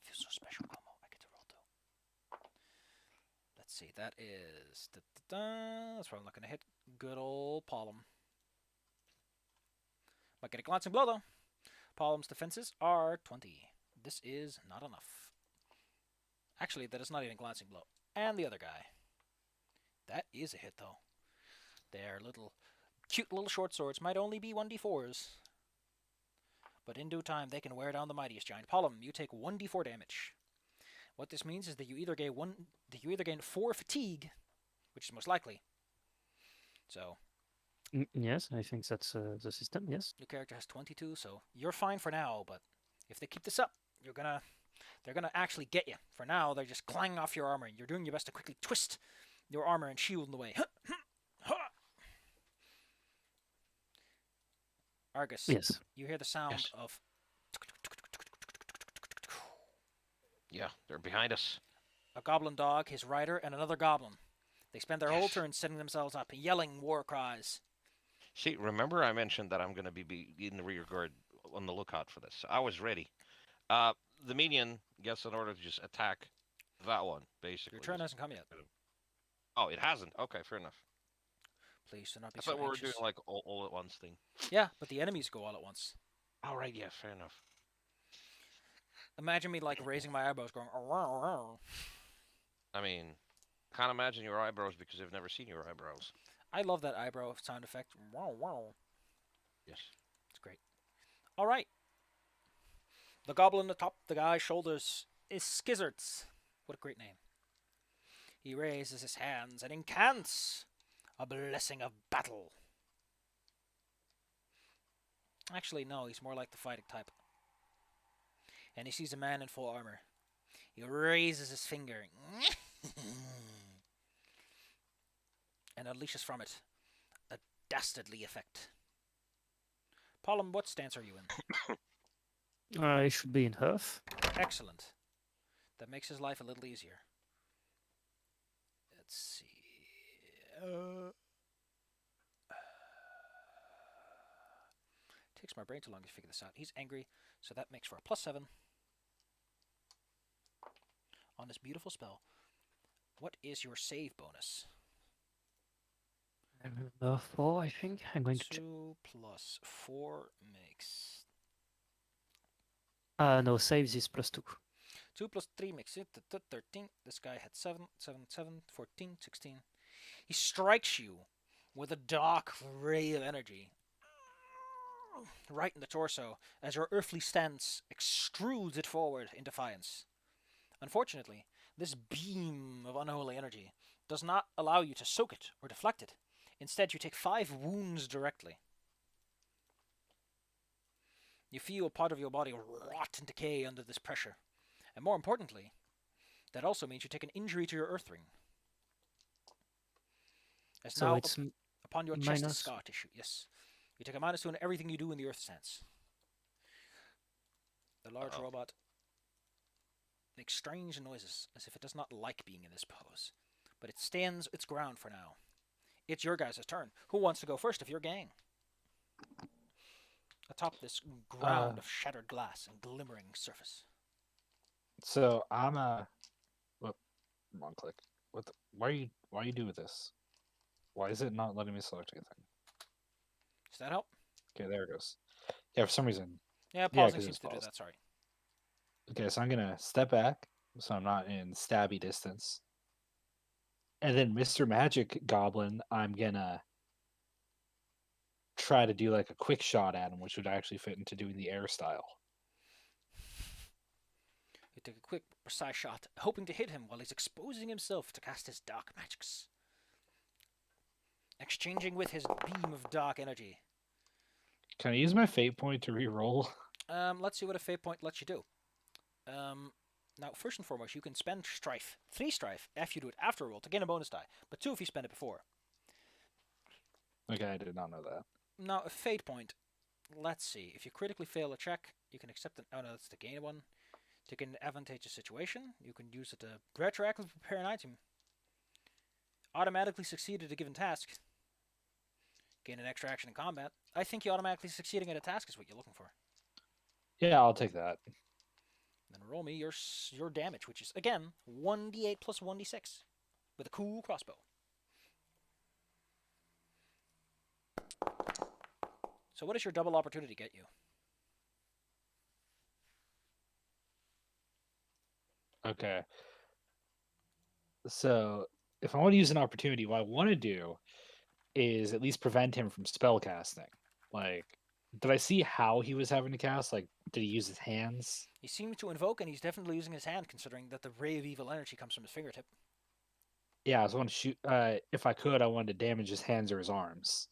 I feel so special, Como. I get to roll too. Let's see, that is... That's probably not going to hit. Good old Pollum. Might get a glancing blow, though. Pollum's defenses are 20. This is not enough. Actually, that is not even a glancing blow. And the other guy. That is a hit, though. Their little, cute little short swords might only be 1d4s. But in due time, they can wear down the mightiest giant. Pollum, you take 1d4 damage. What this means is that you either gain 4 fatigue, which is most likely. So, Yes, I think that's the system, yes. your character has 22, so you're fine for now, but if they keep this up, they're gonna actually get you. For now, they're just clanging off your armor, and you're doing your best to quickly twist your armor and shield in the way. Argus, Yes. you hear the sound Yes. of... Yeah, they're behind us. a goblin dog, his rider, and another goblin. They spend their whole Yes. turn setting themselves up, yelling war cries. See, remember I mentioned that I'm going to be in the rear guard on the lookout for this. I was ready. The minion gets an order to just attack that one, basically. Your turn Just- hasn't come yet. Oh, it hasn't. Okay, fair enough. Please do not be I so thought we were anxious. doing like all at once thing. Yeah, but the enemies go all at once. All right, yeah, fair enough. Imagine me like raising my eyebrows, going. "Arr, arr, arr." I mean, can't imagine your eyebrows because I've never seen your eyebrows. I love that eyebrow sound effect. Wow, wow. Yes. It's great. All right. The goblin atop the guy's shoulders is Skizzards. What a great name. He raises his hands and incants a blessing of battle. Actually, no, he's more like the fighting type. And he sees a man in full armor. He raises his finger and unleashes from it a dastardly effect. Pollum, what stance are you in? I should be in Hearth. Excellent. That makes his life a little easier. Let's see. Takes my brain too long to figure this out. He's angry, so that makes for a +7 on this beautiful spell. What is your save bonus? I remember 4, I think. I'm going to check. 2 plus 4 makes... No, saves is +2. 2 plus 3 makes it 13. This guy had 7, 7, 7, 14, 16. He strikes you with a dark ray of energy right in the torso as your earthly stance extrudes it forward in defiance. Unfortunately, this beam of unholy energy does not allow you to soak it or deflect it. Instead, you take 5 wounds directly. You feel part of your body rot and decay under this pressure. And more importantly, that also means you take an injury to your earth ring. As So now it's upon your chest is minus. scar tissue, yes. You take a -2 on everything you do in the earth stance. The large Uh-oh. robot makes strange noises as if it does not like being in this pose. But it stands its ground for now. It's your guys' turn. Who wants to go first of your gang? Atop this ground of shattered glass and glimmering surface. So I'm whoop, wrong click. Why are you doing this? Why is it not letting me select anything? Does that help? Okay, there it goes. Yeah, for some reason. Yeah, pausing 'cause seems it's to do paused. that, sorry. Okay, so I'm gonna step back so I'm not in stabby distance. And then Mr. Magic Goblin, I'm gonna try to do like a quick shot at him, which would actually fit into doing the air style. You take a quick, precise shot, hoping to hit him while he's exposing himself to cast his dark magics. Exchanging with his beam of dark energy. Can I use my fate point to re-roll? Let's see what a fate point lets you do. Now, first and foremost, you can spend strife. 3 strife if you do it after a roll to gain a bonus die, but 2 if you spend it before. Okay, I did not know that. Now, a fate point. Let's see. If you critically fail a check, you can accept an. Oh no, that's the gain one. To get an advantageous situation, you can use it to retroactively prepare an item. Automatically succeed at a given task. Gain an extra action in combat. I think you automatically succeeding at a task is what you're looking for. Yeah, I'll take that. Then roll me your damage, which is again 1d8 plus 1d6 with a cool crossbow. So what does your double opportunity get you? Okay. So if I want to use an opportunity, what I want to do is at least prevent him from spell casting. Like, did I see how he was having to cast? Like, did he use his hands? He seems to invoke, and he's definitely using his hand, considering that the ray of evil energy comes from his fingertip. Yeah, I was want to shoot. If I could, I wanted to damage his hands or his arms.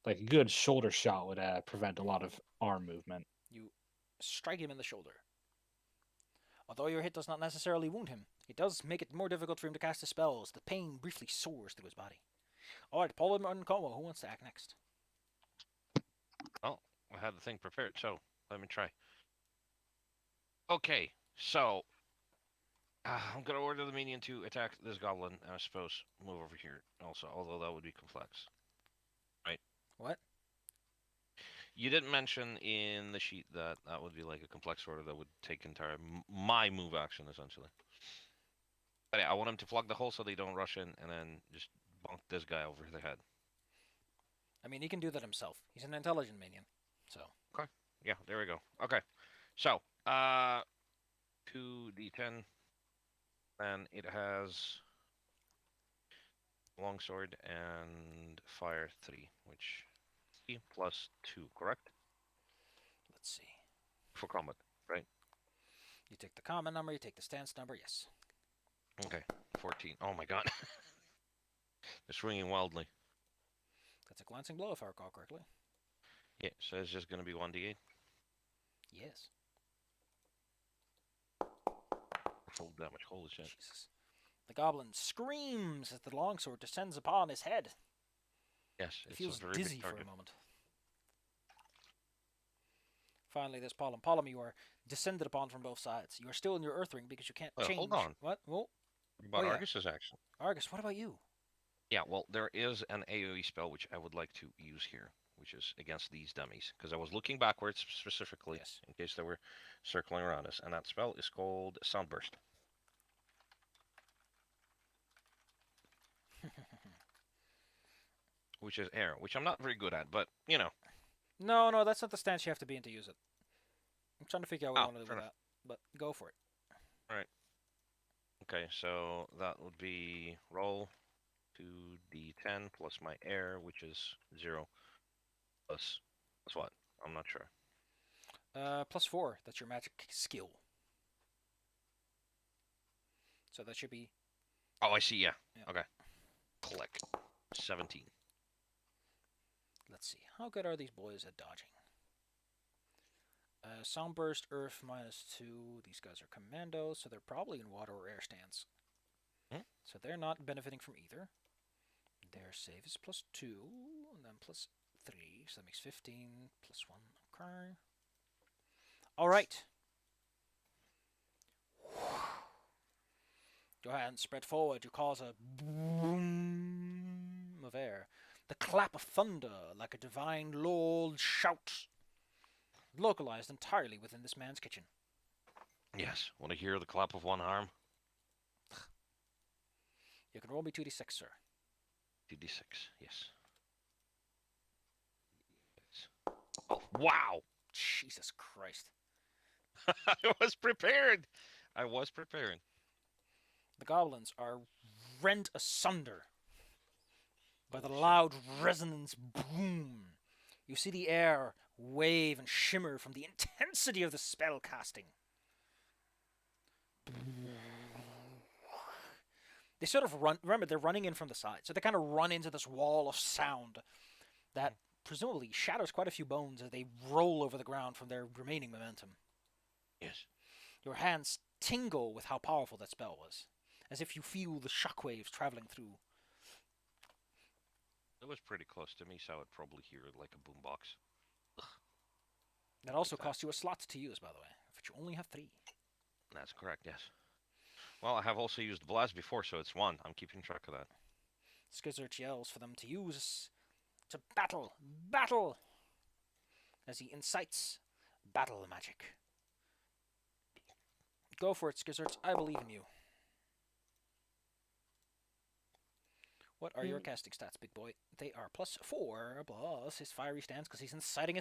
Like a good shoulder shot would prevent a lot of arm movement. You strike him in the shoulder. Although your hit does not necessarily wound him, it does make it more difficult for him to cast his spells. The pain briefly soars through his body. Alright, Paul and Como, who wants to act next? Oh, I had the thing prepared, so let me try. Okay, so I'm gonna order the minion to attack this goblin. And I suppose move over here also, although that would be complex. Right? What? You didn't mention in the sheet that that would be like a complex order that would take entire my move action essentially. But yeah, I want him to plug the hole so they don't rush in, and then just bonk this guy over the head. I mean, he can do that himself. He's an intelligent minion, so. Yeah, there we go. Okay, so 2d10, and it has longsword and fire 3, which plus 2, correct? Let's see. For combat, right? You take the common number, you take the stance number, yes. Okay, 14. Oh my god. They're swinging wildly. That's a glancing blow if I recall correctly. Yeah, so it's just gonna be 1d8. Yes. Full damage, holy shit. Jesus. The goblin screams as the longsword descends upon his head. Yes, He it's feels a very dizzy big for target. a moment. Finally, there's Pollum. Pollum, you are descended upon from both sides. You are still in your earth ring because you can't change. Hold on. What? Whoa. What about yeah. Argus's action? Argus, what about you? Yeah, well, there is an AoE spell which I would like to use here, which is against these dummies. Because I was looking backwards specifically, Yes. in case they were circling around us. And that spell is called Soundburst. which is air, which I'm not very good at, but you know. No, that's not the stance you have to be in to use it. I'm trying to figure out what I Oh, want to do fair with that, but go for it. Okay, so that would be roll 2d10 plus my air, which is 0 plus what? I'm not sure. +4. That's your magic skill. So that should be. Oh, I see. Yeah. Yeah. Okay. Click. 17. Let's see. How good are these boys at dodging? Sound burst, earth -2. These guys are commandos, so they're probably in water or air stance. So they're not benefiting from either. Their save is +2, and then +3, so that makes 15, +1. Okay. All right. Your hands spread forward. You cause a boom of air. The clap of thunder, like a divine Lord shout. Localized entirely within this man's kitchen. Yes. Want to hear the clap of one arm? You can roll me 2d6, sir. 2d6. Yes. Oh, wow! Jesus Christ. I was prepared. I was prepared. The goblins are rent asunder by the loud resonance boom. You see the air wave and shimmer from the intensity of the spell casting. They sort of run. Remember, they're running in from the side, so they kind of run into this wall of sound that presumably shatters quite a few bones as they roll over the ground from their remaining momentum. Yes. Your hands tingle with how powerful that spell was, as if you feel the shockwaves traveling through. It was pretty close to me, so I would probably hear it like a boombox. That also that. costs you a slot to use, by the way, but you only have 3. That's correct, yes. Well, I have also used Blast before, so it's 1. I'm keeping track of that. Skizzert yells for them to use to battle, battle, as he incites battle magic. Go for it, Skizzert. I believe in you. What are your casting stats, big boy? They are +4 plus his fiery stance because he's inciting